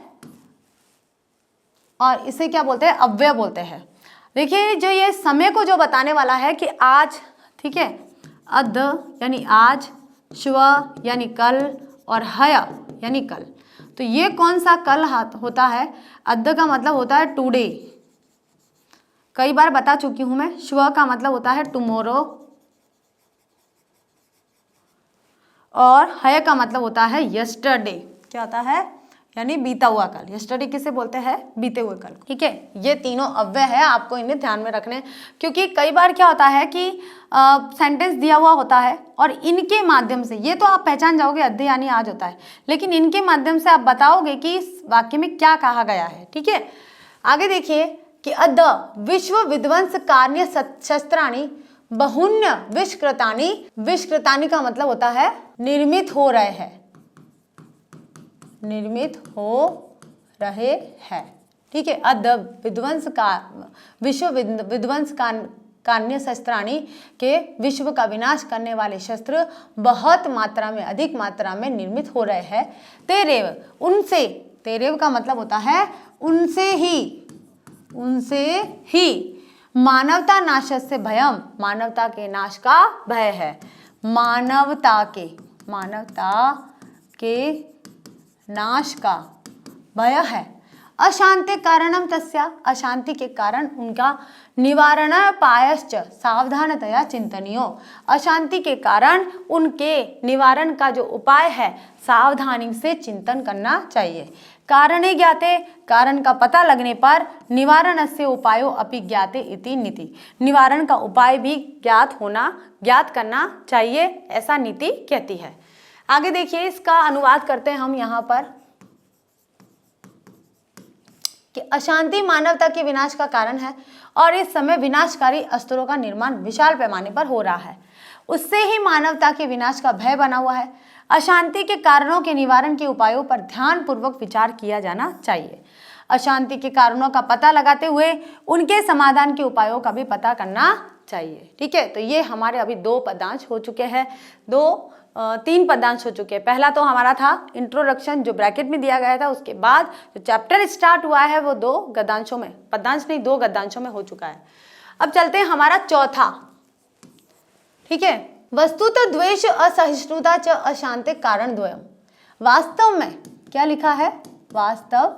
और इसे क्या बोलते हैं? अव्यय बोलते हैं। देखिए, जो ये समय को जो बताने वाला है कि आज, ठीक है, अद्य यानी आज, श्व यानी कल, और हय यानी कल। तो ये कौन सा कल होता है? अद्य का मतलब होता है टुडे, कई बार बता चुकी हूं मैं। श्व का मतलब होता है टुमारो, और हय का मतलब होता है यस्टरडे। क्या होता है? यानी बीता हुआ कल। यस्टरडे किसे बोलते हैं? बीते हुए कल। ठीक है, ये तीनों अव्यय है, आपको इन्हें ध्यान में रखने, क्योंकि कई बार क्या होता है कि सेंटेंस दिया हुआ होता है और इनके माध्यम से, ये तो आप पहचान जाओगे अद्य यानी आज होता है, लेकिन इनके माध्यम से आप बताओगे कि इस वाक्य में क्या कहा गया है। ठीक है, आगे देखिए कि अद्य विश्व विध्वंस कार्य शस्त्राणि बहुन्य विष्कृतानि, विष्कृतानि का मतलब होता है निर्मित हो रहे हैं, निर्मित हो रहे हैं। ठीक है, अद्य विध्वंस का, विश्व विध्वंस कार्य शस्त्राणि के, विश्व का विनाश करने वाले शस्त्र बहुत मात्रा में, अधिक मात्रा में निर्मित हो रहे हैं। तेरेव, उनसे, तेरेव का मतलब होता है उनसे ही मानवता नाशस्य भयम, मानवता के नाश का भय है। मानवता के नाश का भय है। अशांति कारणम तस्या, अशांति के कारण उनका निवारण पायश्च सावधानतया चिंतनीयो, अशांति के कारण उनके निवारण का जो उपाय है सावधानी से चिंतन करना चाहिए। कारणे ज्ञाते, कारण का पता लगने पर निवारणस्य उपायो अपि ज्ञाते इति नीति, निवारण का उपाय भी ज्ञात करना चाहिए, ऐसा नीति कहती है। आगे देखिए, इसका अनुवाद करते हैं हम यहाँ पर कि अशांति मानवता के विनाश का कारण है और इस समय विनाशकारी अस्त्रों का निर्माण विशाल पैमाने पर हो रहा है, उससे ही मानवता के विनाश का भय बना हुआ है। अशांति के कारणों के निवारण के उपायों पर ध्यानपूर्वक विचार किया जाना चाहिए। अशांति के कारणों का पता लगाते हुए उनके समाधान के उपायों का भी पता करना चाहिए। ठीक है, तो ये हमारे अभी 2 पदांश हो चुके हैं, 3 पदांश हो चुके हैं। पहला तो हमारा था इंट्रोडक्शन जो ब्रैकेट में दिया गया था, उसके बाद जो चैप्टर स्टार्ट हुआ है वो 2 गद्यांशों में, पदांश नहीं 2 गद्यांशों में हो चुका है। अब चलते हैं हमारा चौथा। ठीक है, वस्तुतः द्वेष असहिष्णुता च अशांति कारण द्वयम, वास्तव में क्या लिखा है, वास्तव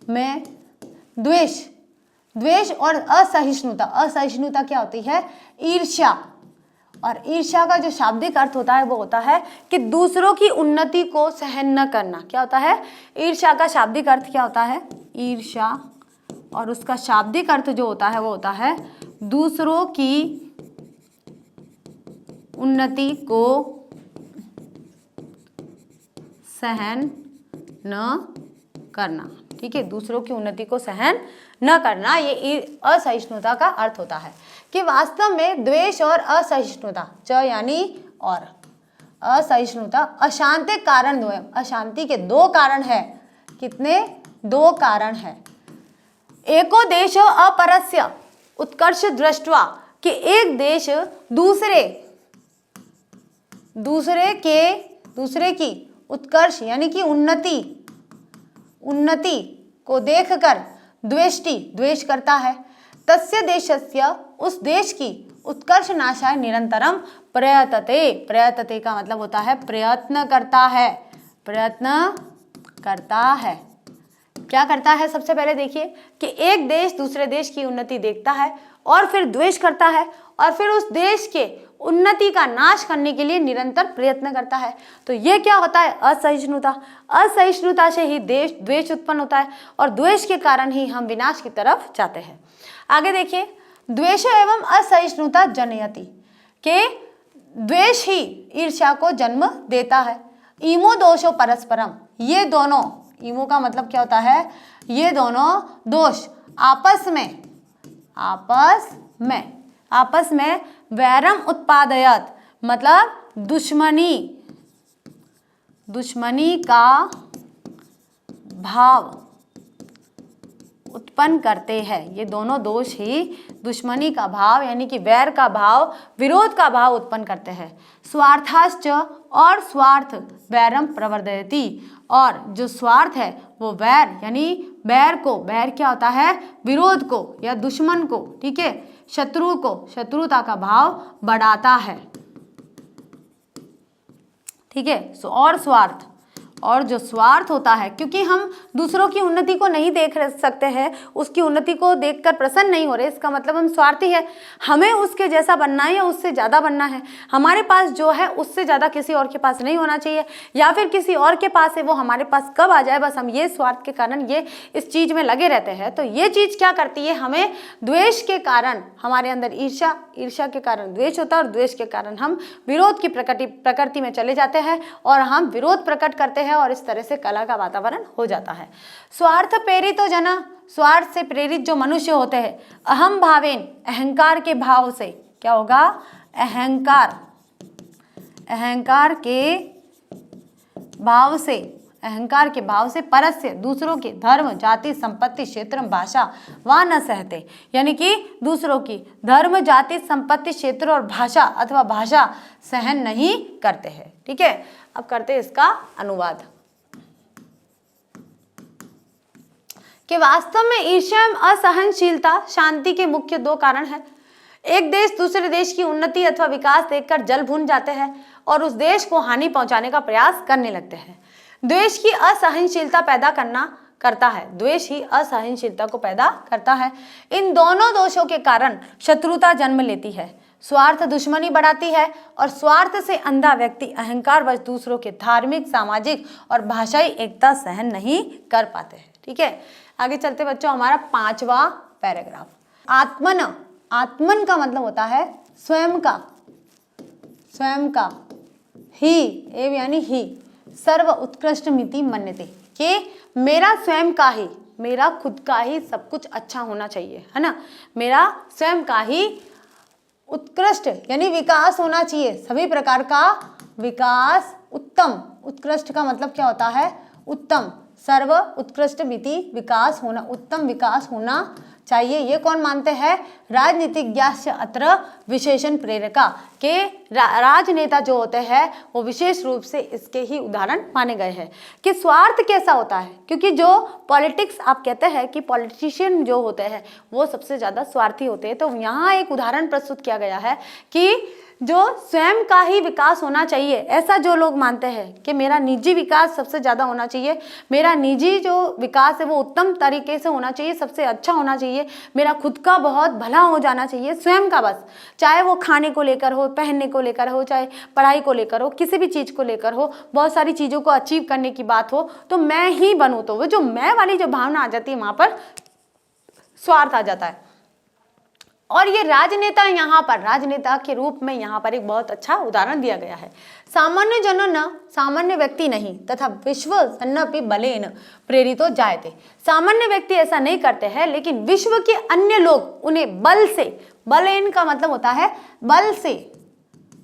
में द्वेष और असहिष्णुता, असहिष्णुता क्या होती है, ईर्ष्या, और ईर्ष्या का जो शाब्दिक अर्थ होता है वो होता है कि दूसरों की उन्नति को सहन न करना। क्या होता है, ईर्ष्या का शाब्दिक अर्थ क्या होता है, ईर्ष्या, और उसका शाब्दिक अर्थ जो होता है वो होता है दूसरों की उन्नति को सहन न करना। ठीक है, दूसरों की उन्नति को सहन न करना, ये असहिष्णुता का अर्थ होता है कि वास्तव में द्वेष और असहिष्णुता, च यानी और, असहिष्णुता अशांति कारण द्वयम, अशांति के 2 कारण है। कितने, 2 कारण है। एको देश अपरस्य उत्कर्ष दृष्ट्वा, कि एक देश दूसरे की उत्कर्ष यानी कि उन्नति को देखकर द्वेष करता है। तस्य देशस्य, उस देश की उत्कर्ष नाशाय निरंतरम प्रयतते का मतलब होता है प्रयत्न करता है। क्या करता है, सबसे पहले देखिए कि एक देश दूसरे देश की उन्नति देखता है और फिर द्वेष करता है और फिर उस देश के उन्नति का नाश करने के लिए निरंतर प्रयत्न करता है। तो ये क्या होता है, असहिष्णुता से ही द्वेष उत्पन्न होता है और द्वेष के कारण ही हम विनाश की तरफ जाते हैं। आगे देखिए, द्वेष एवं असहिष्णुता जनयति, के द्वेष ही ईर्ष्या को जन्म देता है। इमो दोषो परस्परम, ये दोनों, इमो का मतलब क्या होता है, ये दोनों दोष आपस में वैरम उत्पादयत, मतलब दुश्मनी का भाव उत्पन्न करते हैं। ये दोनों दोष ही दुश्मनी का भाव यानी कि वैर का भाव, विरोध का भाव उत्पन्न करते हैं। स्वार्थाश्च, और स्वार्थ वैरम प्रवर्धयति, और जो स्वार्थ है वो वैर यानी बैर क्या होता है, विरोध को या दुश्मन को, ठीक है, शत्रु को, शत्रुता का भाव बढ़ाता है। ठीक है, और स्वार्थ, और जो स्वार्थ होता है, क्योंकि हम दूसरों की उन्नति को नहीं देख सकते हैं, उसकी उन्नति को देखकर प्रसन्न नहीं हो रहे, इसका मतलब हम स्वार्थी है। हमें उसके जैसा बनना है या उससे ज़्यादा बनना है। हमारे पास जो है उससे ज़्यादा किसी और के पास नहीं होना चाहिए, या फिर किसी और के पास है वो हमारे पास कब आ जाए, बस हम ये स्वार्थ के कारण ये इस चीज़ में लगे रहते हैं। तो ये चीज़ क्या करती है, हमें द्वेष के कारण, हमारे अंदर ईर्ष्या के कारण द्वेष होता है और द्वेष के कारण हम विरोध की प्रकृति में चले जाते हैं और हम विरोध प्रकट करते हैं और इस तरह से कला का वातावरण हो जाता है। स्वार्थ प्रेरितो जना, स्वार्थ से प्रेरित जो मनुष्य होते हैं, अहम भावेन, अहंकार के भाव से, क्या होगा, अहंकार के भाव से परस्य, दूसरों के धर्म, जाति, संपत्ति, क्षेत्र, भाषा व न सहते, यानी कि दूसरों की धर्म, जाति, संपत्ति, क्षेत्र और भाषा अथवा भाषा सहन नहीं करते हैं। ठीक है, अब करते हैं इसका अनुवाद कि वास्तव में ईर्ष्या एवं असहनशीलता शांति के मुख्य 2 कारण हैं। एक देश दूसरे देश की उन्नति अथवा विकास देखकर जल भून जाते हैं और उस देश को हानि पहुंचाने का प्रयास करने लगते हैं। द्वेष की असहनशीलता पैदा करता है, द्वेष ही असहनशीलता को पैदा करता है। इन दोनों दोषों के कारण शत्रुता जन्म लेती है, स्वार्थ दुश्मनी बढ़ाती है और स्वार्थ से अंधा व्यक्ति अहंकारवश दूसरों के धार्मिक, सामाजिक और भाषाई एकता सहन नहीं कर पाते हैं। ठीक है, आगे चलते बच्चों, हमारा 5वां पैराग्राफ। आत्मन, आत्मन का मतलब होता है स्वयं का, स्वयं का, ही एव यानी ही, सर्व उत्कृष्ट मिति मन्यते, कि मेरा स्वयं का ही, मेरा खुद का ही सब कुछ अच्छा होना चाहिए, है ना, मेरा स्वयं का ही उत्कृष्ट यानी विकास होना चाहिए, सभी प्रकार का विकास, उत्तम, उत्कृष्ट का मतलब क्या होता है, उत्तम, सर्व उत्कृष्ट मिति विकास होना, उत्तम विकास होना चाहिए। ये कौन मानते हैं, राजनीतिज्ञास्य अत्र विशेषण प्रेरका, के राजनेता जो होते हैं वो विशेष रूप से इसके ही उदाहरण माने गए हैं। कि स्वार्थ कैसा होता है, क्योंकि जो पॉलिटिक्स आप कहते हैं कि पॉलिटिशियन जो होते हैं वो सबसे ज़्यादा स्वार्थी होते हैं, तो यहाँ एक उदाहरण प्रस्तुत किया गया है कि जो स्वयं का ही विकास होना चाहिए, ऐसा जो लोग मानते हैं कि मेरा निजी विकास सबसे ज़्यादा होना चाहिए, मेरा निजी जो विकास है वो उत्तम तरीके से होना चाहिए, सबसे अच्छा होना चाहिए, मेरा खुद का बहुत भला हो जाना चाहिए, स्वयं का बस, चाहे वो खाने को लेकर हो, पहनने को लेकर हो, चाहे पढ़ाई को लेकर हो, किसी भी चीज़ को लेकर हो, बहुत सारी चीज़ों को अचीव करने की बात हो, तो मैं ही बनूँ, तो वो जो मैं वाली जो भावना आ जाती है वहाँ पर स्वार्थ आ जाता है। और ये राजनेता, यहाँ पर राजनेता के रूप में यहाँ पर एक बहुत अच्छा उदाहरण दिया गया है। सामान्य जनों न, सामान्य व्यक्ति नहीं, तथा विश्व सन्नपि बलेन प्रेरितो जायते, सामान्य व्यक्ति ऐसा नहीं करते हैं, लेकिन विश्व के अन्य लोग उन्हें बल से, बलेन का मतलब होता है बल से,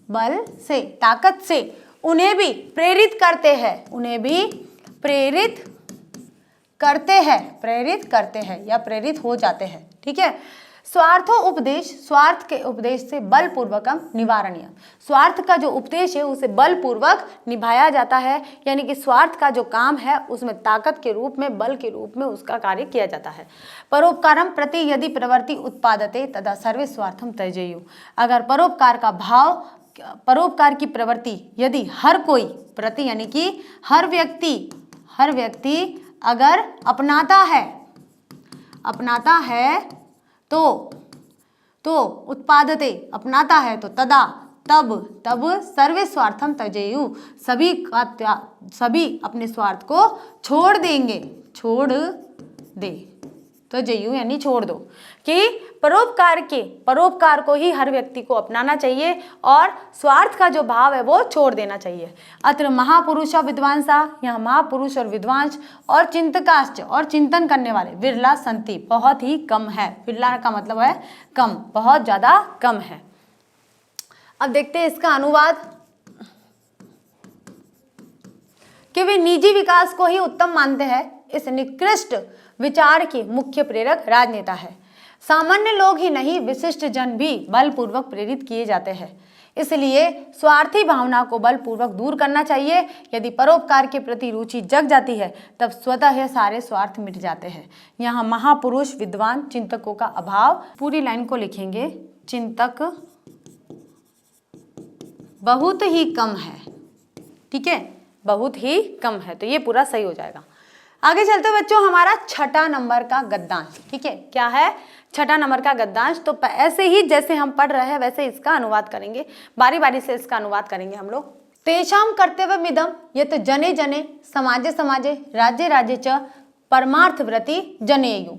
बल से, ताकत से उन्हें भी प्रेरित करते हैं, उन्हें भी प्रेरित करते हैं, प्रेरित करते हैं या प्रेरित हो जाते हैं। ठीक है, स्वार्थो उपदेश, स्वार्थ के उपदेश से बलपूर्वकम निवारणीय, स्वार्थ का जो उपदेश है उसे बलपूर्वक निभाया जाता है, यानी कि स्वार्थ का जो काम है उसमें ताकत के रूप में, बल के रूप में उसका कार्य किया जाता है। परोपकारम प्रति यदि प्रवृत्ति उत्पादते तदा सर्वे स्वार्थम त्यजेयु, अगर परोपकार का भाव, परोपकार की प्रवृत्ति यदि हर कोई, प्रति यानी कि हर व्यक्ति अगर अपनाता है तो उत्पादते, अपनाता है तो तदा, तब सर्वे स्वार्थम त्यजेयु, सभी अपने स्वार्थ को छोड़ दे, त्यजेयु यानी छोड़ दो, कि परोपकार को ही हर व्यक्ति को अपनाना चाहिए और स्वार्थ का जो भाव है वो छोड़ देना चाहिए। अत्र महापुरुष विद्वांसा, यहाँ महापुरुष और विद्वांस और चिंतकाश्च और चिंतन करने वाले विरला संति, बहुत ही कम है, विरला का मतलब है कम, बहुत ज़्यादा कम है। अब देखते हैं इसका अनुवाद, कि वे निजी विकास को ही उत्तम मानते हैं, इस निकृष्ट विचार के मुख्य प्रेरक राजनेता है। सामान्य लोग ही नहीं, विशिष्ट जन भी बलपूर्वक प्रेरित किए जाते हैं, इसलिए स्वार्थी भावना को बलपूर्वक दूर करना चाहिए। यदि परोपकार के प्रति रुचि जग जाती है तब स्वतः यह सारे स्वार्थ मिट जाते हैं। यहाँ महापुरुष, विद्वान, चिंतकों का अभाव, पूरी लाइन को लिखेंगे, चिंतक बहुत ही कम है। ठीक है, बहुत ही कम है, तो ये पूरा सही हो जाएगा। आगे चलते बच्चों, हमारा 6 नंबर का गद्यांश। ठीक है, क्या है 6 नंबर का गद्यांश, तो ऐसे ही जैसे हम पढ़ रहे हैं वैसे इसका अनुवाद करेंगे, बारी बारी से इसका अनुवाद करेंगे हम लोग। तेषां कर्तव्यमिदं यत् जने जने समाजे समाजे राज्ये राज्ये च परमार्थव्रति जनेयु।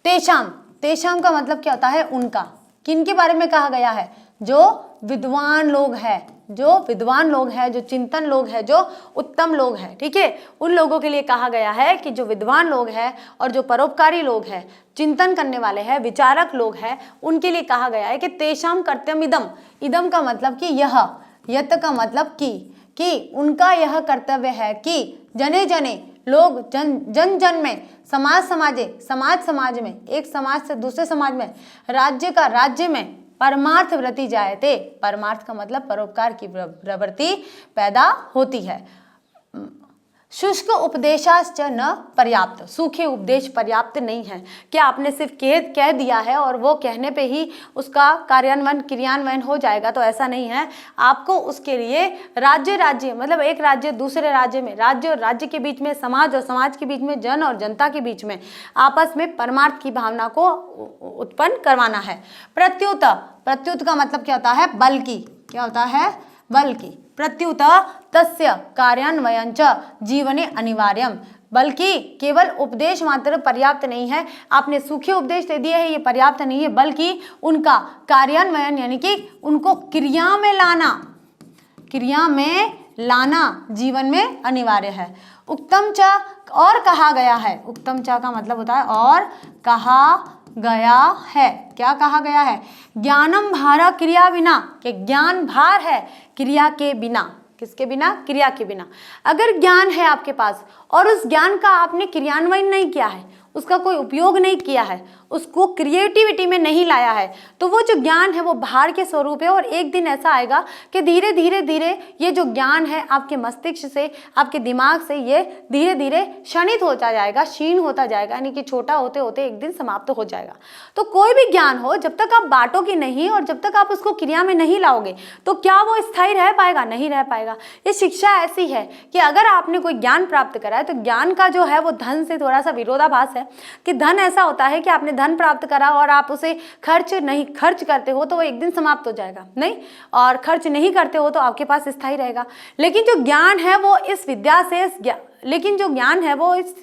तेषां का मतलब क्या होता है, उनका, किनके बारे में कहा गया है, जो विद्वान लोग हैं, जो चिंतन लोग हैं, जो उत्तम लोग हैं। ठीक है, उन लोगों के लिए कहा गया है कि जो विद्वान लोग हैं और जो परोपकारी लोग हैं, चिंतन करने वाले हैं, विचारक लोग हैं, उनके लिए कहा गया है कि तेषां कर्तव्यमिदं, इदम का मतलब कि यह, यत का मतलब कि उनका यह कर्तव्य है कि जने जने लोग, जन जन में, समाज समाज में, एक समाज से दूसरे समाज में, राज्य में परमार्थ व्रति जायते, परमार्थ का मतलब परोपकार की प्रवृत्ति पैदा होती है। शुष्क उपदेशाश्च न पर्याप्त, सूखे उपदेश पर्याप्त नहीं है। क्या आपने सिर्फ कह दिया है और वो कहने पे ही उसका क्रियान्वयन हो जाएगा? तो ऐसा नहीं है। आपको उसके लिए राज्य मतलब एक राज्य दूसरे राज्य में, राज्य और राज्य के बीच में, समाज और समाज के बीच में, जन और जनता के बीच में आपस में परमार्थ की भावना को उत्पन्न करवाना है। प्रत्युत, प्रत्युत का मतलब क्या होता है? बल्कि। क्या होता है? बल्कि। प्रत्युत तस्य कार्यान्वयं च जीवने अनिवार्यम, बल्कि केवल उपदेश मात्र पर्याप्त नहीं है। आपने सूखे उपदेश दे दिए हैं, ये पर्याप्त नहीं है, बल्कि उनका कार्यान्वयन यानी कि उनको क्रिया में लाना जीवन में अनिवार्य है। उक्तम च, और कहा गया है। उक्तम च का मतलब होता है और कहा गया है। क्या कहा गया है? ज्ञानम भारा क्रिया बिना, कि ज्ञान भार है क्रिया के बिना। किसके बिना? क्रिया के बिना। अगर ज्ञान है आपके पास और उस ज्ञान का आपने क्रियान्वयन नहीं किया है, उसका कोई उपयोग नहीं किया है, उसको क्रिएटिविटी में नहीं लाया है, तो वो जो ज्ञान है वो भार के स्वरूप है। और एक दिन ऐसा आएगा कि धीरे धीरे ये जो ज्ञान है आपके मस्तिष्क से, आपके दिमाग से, ये धीरे धीरे क्षणित होता जाएगा, क्षीण होता जाएगा, यानी कि छोटा होते होते एक दिन समाप्त हो जाएगा। तो कोई भी ज्ञान हो, जब तक आप बांटोगे नहीं और जब तक आप उसको क्रिया में नहीं लाओगे, तो क्या वो स्थायी रह पाएगा? नहीं रह पाएगा। ये शिक्षा ऐसी है कि अगर आपने कोई ज्ञान प्राप्त करा है, तो ज्ञान का जो है वो धन से थोड़ा सा विरोधाभास है कि धन ऐसा होता है कि आपने धन प्राप्त करा और आप उसे खर्च करते हो तो वो एक दिन समाप्त हो जाएगा, नहीं, और खर्च नहीं करते हो तो आपके पास स्थायी रहेगा। लेकिन जो ज्ञान है वो इस विद्या से, लेकिन जो ज्ञान है वो इस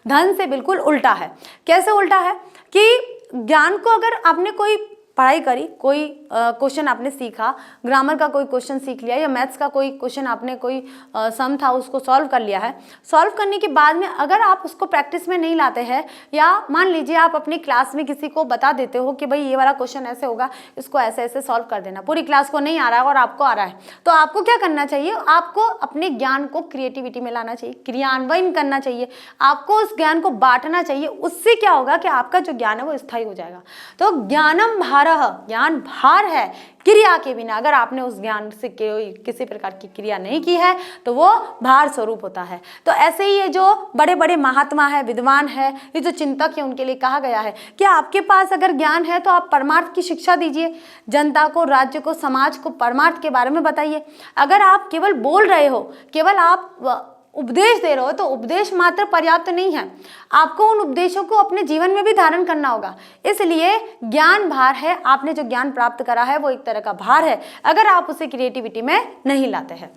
धन से बिल्कुल उल्टा है। कैसे उल्टा है? कि ज्ञान को अगर आपने कोई पढ़ाई करी, कोई क्वेश्चन आपने सीखा, ग्रामर का कोई क्वेश्चन सीख लिया या मैथ्स का कोई क्वेश्चन आपने कोई सम था उसको सॉल्व कर लिया है, सॉल्व करने के बाद में अगर आप उसको प्रैक्टिस में नहीं लाते हैं, या मान लीजिए आप अपनी क्लास में किसी को बता देते हो कि भाई ये वाला क्वेश्चन ऐसे होगा, इसको ऐसे ऐसे सॉल्व कर देना, पूरी क्लास को नहीं आ रहा है और आपको आ रहा है, तो आपको क्या करना चाहिए? आपको अपने ज्ञान को क्रिएटिविटी में लाना चाहिए, क्रियान्वयन करना चाहिए, आपको उस ज्ञान को बांटना चाहिए। उससे क्या होगा कि आपका जो ज्ञान है वो स्थायी हो जाएगा। तो ज्ञानम भार, ज्ञान भार है क्रिया के बिना। अगर आपने उस ज्ञान से किसी प्रकार की क्रिया नहीं की है तो वो भार स्वरूप होता है। तो ऐसे ही ये जो बड़े बड़े महात्मा है, विद्वान है, ये जो चिंतक है, उनके लिए कहा गया है कि आपके पास अगर ज्ञान है तो आप परमार्थ की शिक्षा दीजिए, जनता को, राज्य को, समाज को परमार्थ के बारे में बताइए। अगर आप केवल बोल रहे हो, केवल आप उपदेश दे रहे हो, तो उपदेश मात्र पर्याप्त नहीं है, आपको उन उपदेशों को अपने जीवन में भी धारण करना होगा। इसलिए ज्ञान भार है, आपने जो ज्ञान प्राप्त करा है वो एक तरह का भार है अगर आप उसे क्रिएटिविटी में नहीं लाते हैं।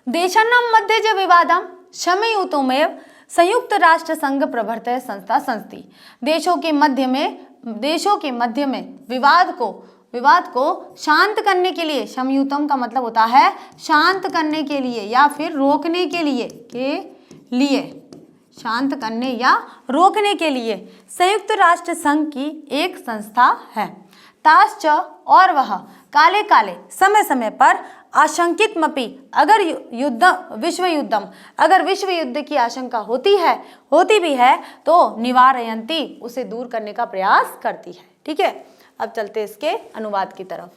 देशानां मध्ये च विवादं शमयुतुमेव संयुक्त राष्ट्र संघ प्रवर्तय संस्था संस्थि। देशों के मध्य में विवाद को शांत करने के लिए, शमयुतम का मतलब होता है शांत करने के लिए या फिर रोकने के लिए, शांत करने या रोकने के लिए संयुक्त राष्ट्र संघ की एक संस्था है। ताश्च, और वह काले काले समय समय पर आशंकितमपि, अगर विश्व युद्ध की आशंका होती भी है तो निवारयन्ति, उसे दूर करने का प्रयास करती है। ठीक है, अब चलते इसके अनुवाद की तरफ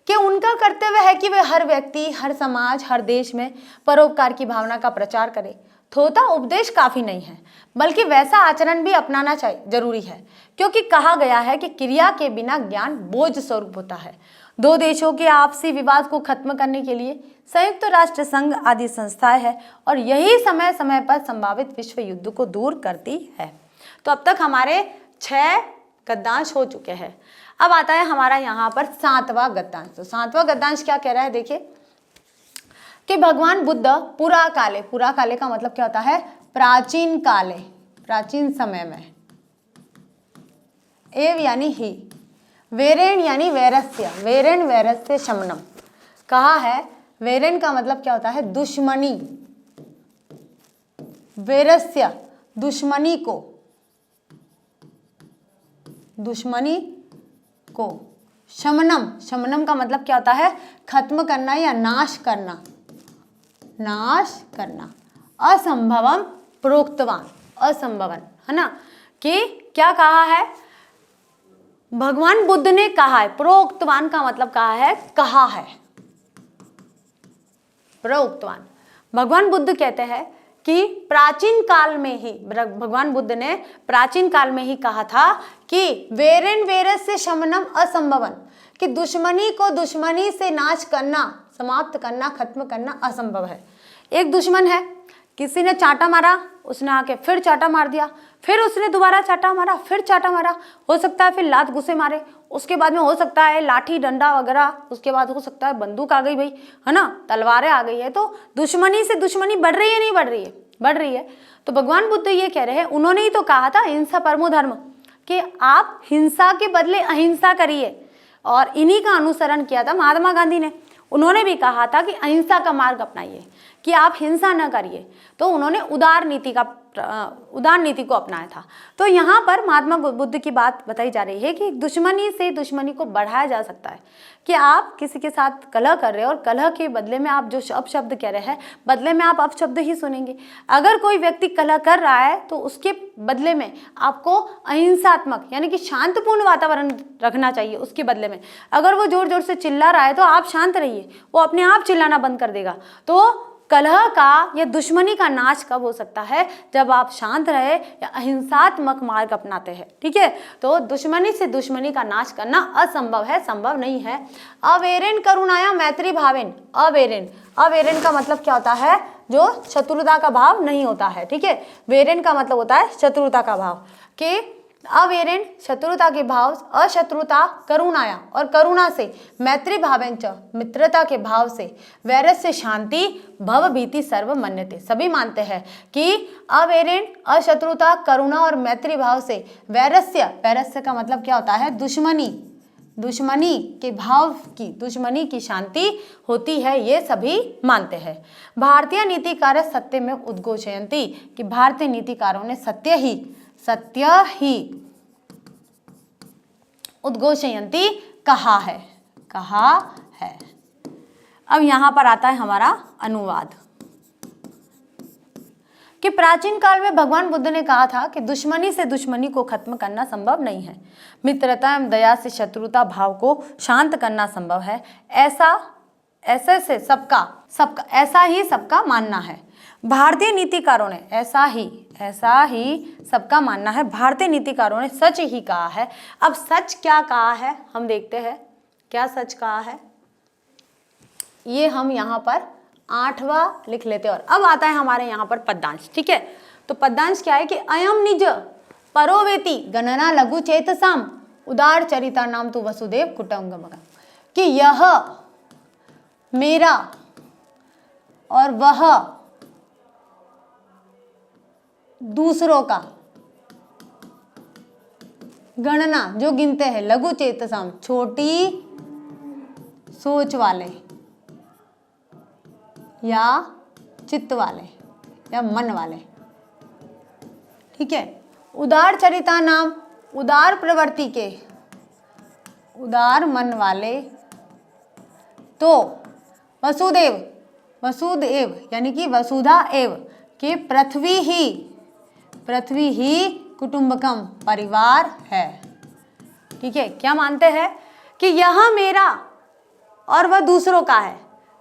कि उनका कर्तव्य है कि वे हर व्यक्ति, हर समाज, हर देश में परोपकार की भावना का प्रचार करे। थोथा उपदेश काफी नहीं है, बल्कि वैसा आचरण भी अपनाना चाहिए, जरूरी है, क्योंकि कहा गया है कि क्रिया के बिना ज्ञान बोझ स्वरूप होता है। दो देशों के आपसी विवाद को खत्म करने के लिए संयुक्त राष्ट्र संघ आदि संस्थाएं है और यही समय समय पर संभावित विश्व युद्ध को दूर करती है। तो अब तक हमारे 6 गद्यांश हो चुके हैं। अब आता है हमारा यहाँ पर 7वां गद्यांश। तो 7वां गद्यांश क्या कह रहा है, देखिए कि भगवान बुद्ध पुरा काले का मतलब क्या होता है? प्राचीन काले, प्राचीन समय में, एव यानी ही, वेरेण यानी वैरस्य, वेरेण वैरस्य शमनम कहा है। वेरेण का मतलब क्या होता है? दुश्मनी, वैरस्य दुश्मनी को, शमनम का मतलब क्या होता है? खत्म करना या नाश करना, असंभवम प्रोक्तवान, असंभवन, है ना, कि क्या कहा है? भगवान बुद्ध ने कहा है। प्रोक्तवान का मतलब कहा है, प्रोक्तवान। भगवान बुद्ध कहते हैं कि प्राचीन काल में ही भगवान बुद्ध ने प्राचीन काल में ही कहा था कि वेरेन वेरस्य शमनम असंभवन, कि दुश्मनी को दुश्मनी से नाश करना, समाप्त करना, खत्म करना असंभव है। एक दुश्मन है, किसी ने चांटा मारा, उसने आके फिर चांटा मार दिया, फिर उसने दोबारा चांटा मारा, फिर चांटा मारा, हो सकता है फिर लात घुसे मारे, उसके बाद में हो सकता है लाठी डंडा वगैरह, उसके बाद हो सकता है बंदूक आ गई भाई, है ना, तलवारें आ गई है। तो दुश्मनी से दुश्मनी बढ़ रही है, नहीं बढ़ रही है? बढ़ रही है। तो भगवान बुद्ध ये कह रहे हैं, उन्होंने ही तो कहा था हिंसा परमो धर्म, कि आप हिंसा के बदले अहिंसा करिए, और इन्हीं का अनुसरण किया था महात्मा गांधी ने। उन्होंने भी कहा था कि अहिंसा का मार्ग अपनाइए, कि आप हिंसा न करिए। तो उन्होंने उदार नीति को अपनाया था। तो यहाँ पर महात्मा बुद्ध की बात बताई जा रही है कि दुश्मनी से दुश्मनी को बढ़ाया जा सकता है, कि आप किसी के साथ कलह कर रहे हो और कलह के बदले में आप जो अपशब्द कह रहे हैं, बदले में आप अपशब्द ही सुनेंगे। अगर कोई व्यक्ति कलह कर रहा है तो उसके बदले में आपको अहिंसात्मक यानी कि शांतिपूर्ण वातावरण रखना चाहिए। उसके बदले में अगर वो जोर जोर से चिल्ला रहा है तो आप शांत रहिए, वो अपने आप चिल्लाना बंद कर देगा। तो कलह का या दुश्मनी का नाश कब हो सकता है? जब आप शांत रहे या अहिंसात्मक मार्ग अपनाते हैं। ठीक है, तो दुश्मनी से दुश्मनी का नाश करना असंभव है, संभव नहीं है। अवेरेन करुणाया मैत्री भावेन। अवेरेन का मतलब क्या होता है? जो शत्रुता का भाव नहीं होता है। ठीक है, वेरेन का मतलब होता है शत्रुता का भाव। कि अवेरेन शत्रुता के भाव, अशत्रुता करुणाया और करुणा से, मैत्री भावेंच मित्रता के भाव से, वैरस्य शांति, भव भीति सर्व मन्यते, सभी मानते हैं कि अवेरेन अशत्रुता करुणा और मैत्री भाव से, वैरस्य का मतलब क्या होता है? दुश्मनी के भाव की, दुश्मनी की शांति होती है, ये सभी मानते हैं। भारतीय नीतिकार सत्य में उद्घोषयन्ति, कि भारतीय नीतिकारों ने सत्य ही उद्घोषयन्ति कहा है। अब यहां पर आता है हमारा अनुवाद, कि प्राचीन काल में भगवान बुद्ध ने कहा था कि दुश्मनी से दुश्मनी को खत्म करना संभव नहीं है, मित्रता एवं दया से शत्रुता भाव को शांत करना संभव है। ऐसा ही सबका मानना है। भारतीय नीतिकारों ने ऐसा ही सबका मानना है। भारतीय नीतिकारों ने सच ही कहा है। अब सच क्या कहा है हम देखते हैं, क्या सच कहा है ये हम यहाँ पर 8वां लिख लेते हैं। और अब आता है हमारे यहाँ पर पद्यांश। ठीक है, तो पद्यांश क्या है कि अयम निज परोवेति गणना लघु चेतसाम उदार चरिता नाम तु वसुदेव कुटुंबकम, कि यह मेरा और वह दूसरों का, गणना जो गिनते हैं, लघु चेतसाम छोटी सोच वाले या चित्त वाले या मन वाले। ठीक है, उदार चरिता नाम, उदार प्रवृत्ति के, उदार मन वाले, तो वसुदेव यानी कि वसुधा एव, कि पृथ्वी ही कुटुंबकम परिवार है। ठीक है, क्या मानते हैं कि यह मेरा और वह दूसरों का है,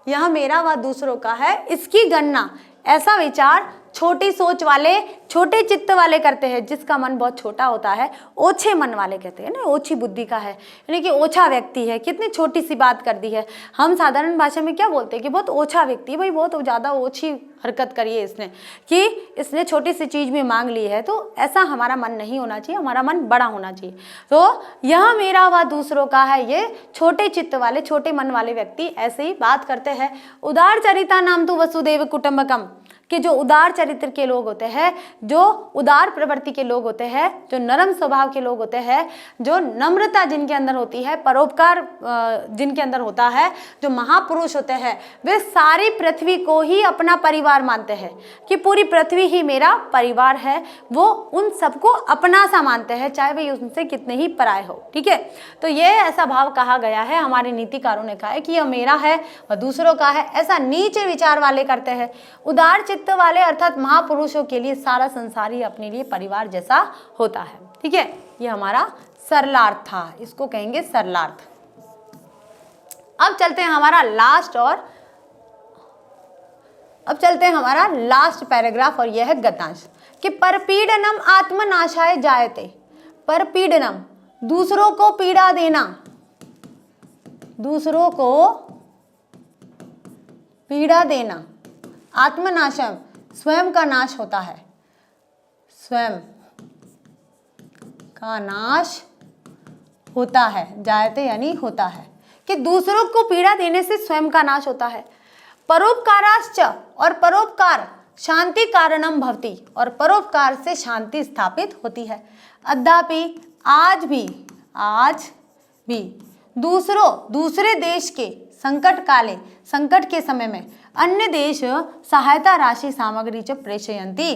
यह मेरा वह दूसरों का है, इसकी गणना, ऐसा विचार छोटी सोच वाले, छोटे चित्त वाले करते हैं। जिसका मन बहुत छोटा होता है ओछे मन वाले कहते हैं ना, ओछी बुद्धि का है, यानी कि ओछा व्यक्ति है। कितनी छोटी सी बात कर दी है। हम साधारण भाषा में क्या बोलते हैं कि बहुत ओछा व्यक्ति, भाई बहुत ज़्यादा ओछी हरकत करी है इसने, कि इसने छोटी सी चीज़ में मांग ली है। तो ऐसा हमारा मन नहीं होना चाहिए, हमारा मन बड़ा होना चाहिए। तो यह मेरा वह दूसरों का है, ये छोटे चित्त वाले, छोटे मन वाले व्यक्ति ऐसे ही बात करते हैं। उदार चरिता नाम तु वसुदेव कुटुंबकम, कि जो उदार चरित्र के लोग होते हैं, जो उदार प्रवृत्ति के लोग होते हैं, जो नरम स्वभाव के लोग होते हैं, जो नम्रता जिनके अंदर होती है, परोपकार जिनके अंदर होता है, जो महापुरुष होते हैं, वे सारी पृथ्वी को ही अपना परिवार मानते हैं, कि पूरी पृथ्वी ही मेरा परिवार है। वो उन सबको अपना सा मानते हैं, चाहे वे उनसे कितने ही पराए हो। ठीक है, तो ये ऐसा भाव कहा गया है, हमारे नीतिकारों ने कहा है कि यह मेरा है और दूसरों का है। ऐसा नीचे विचार वाले करते हैं। उदार चित्त वाले अर्थात महापुरुषों के लिए सारा संसार ही अपने लिए परिवार जैसा होता है। ठीक है, ये हमारा सरलार्थ था, इसको कहेंगे सरलार्थ। अब चलते हैं हमारा लास्ट और अब चलते हैं हमारा लास्ट पैराग्राफ और यह है गद्यांश कि परपीडनम आत्मनाशाय जायते। परपीडनम दूसरों को पीड़ा देना, दूसरों को पीड़ा देना, आत्मनाशम स्वयं का नाश होता है, स्वयं का नाश होता है, जायते यानी होता है कि दूसरों को पीड़ा देने से स्वयं का नाश होता है। परोपकाराश्च और परोपकार शांति कारणम भवति और परोपकार से शांति स्थापित होती है। अद्यापि आज भी दूसरे देश के संकट के समय में अन्य देश सहायता राशि सामग्री च प्रेषयन्ति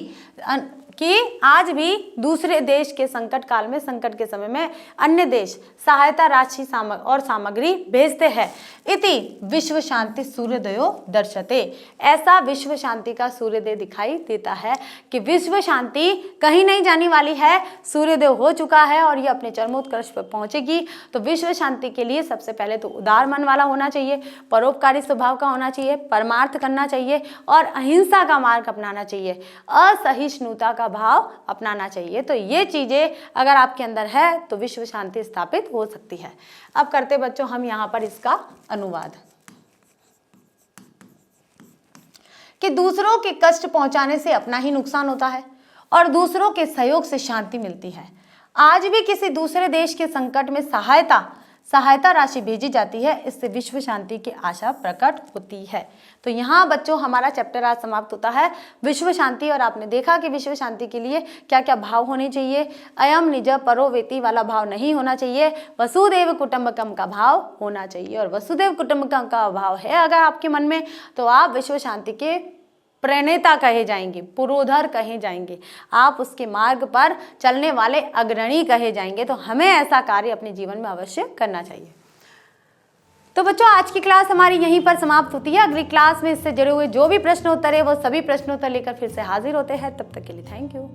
कि आज भी दूसरे देश के संकट काल में, संकट के समय में अन्य देश सहायता राशि और सामग्री भेजते हैं। इति विश्व शांति सूर्योदयो दर्शते, ऐसा विश्व शांति का सूर्योदय दिखाई देता है कि विश्व शांति कहीं नहीं जाने वाली है, सूर्योदय हो चुका है और ये अपने चरमोत्कर्ष पर पहुंचेगी। तो विश्व शांति के लिए सबसे पहले तो उदार मन वाला होना चाहिए, परोपकारी स्वभाव का होना चाहिए, परमार्थ करना चाहिए और अहिंसा का मार्ग अपनाना चाहिए, असहिष्णुता का भाव अपनाना चाहिए। तो ये चीजें अगर आपके अंदर है तो विश्व शांति स्थापित हो सकती है। अब करते बच्चों हम यहाँ पर इसका अनुवाद कि दूसरों के कष्ट पहुंचाने से अपना ही नुकसान होता है और दूसरों के सहयोग से शांति मिलती है। आज भी किसी दूसरे देश के संकट में सहायता राशि भेजी जाती है, इससे विश्व शांति की आशा प्रकट होती है। तो यहाँ बच्चों हमारा चैप्टर आज समाप्त होता है विश्व शांति। और आपने देखा कि विश्व शांति के लिए क्या क्या भाव होने चाहिए। अयम निज परो वेति वाला भाव नहीं होना चाहिए, वसुदेव कुटुंबकम का भाव होना चाहिए। और वसुदेव कुटुंबकम का भाव है अगर आपके मन में तो आप विश्व शांति के प्रणेता कहे जाएंगे, पुरोधर कहे जाएंगे, आप उसके मार्ग पर चलने वाले अग्रणी कहे जाएंगे। तो हमें ऐसा कार्य अपने जीवन में अवश्य करना चाहिए। तो बच्चों आज की क्लास हमारी यहीं पर समाप्त होती है। अगली क्लास में इससे जुड़े हुए जो भी प्रश्न उत्तर है वो सभी प्रश्नोत्तर लेकर फिर से हाजिर होते हैं। तब तक के लिए थैंक यू।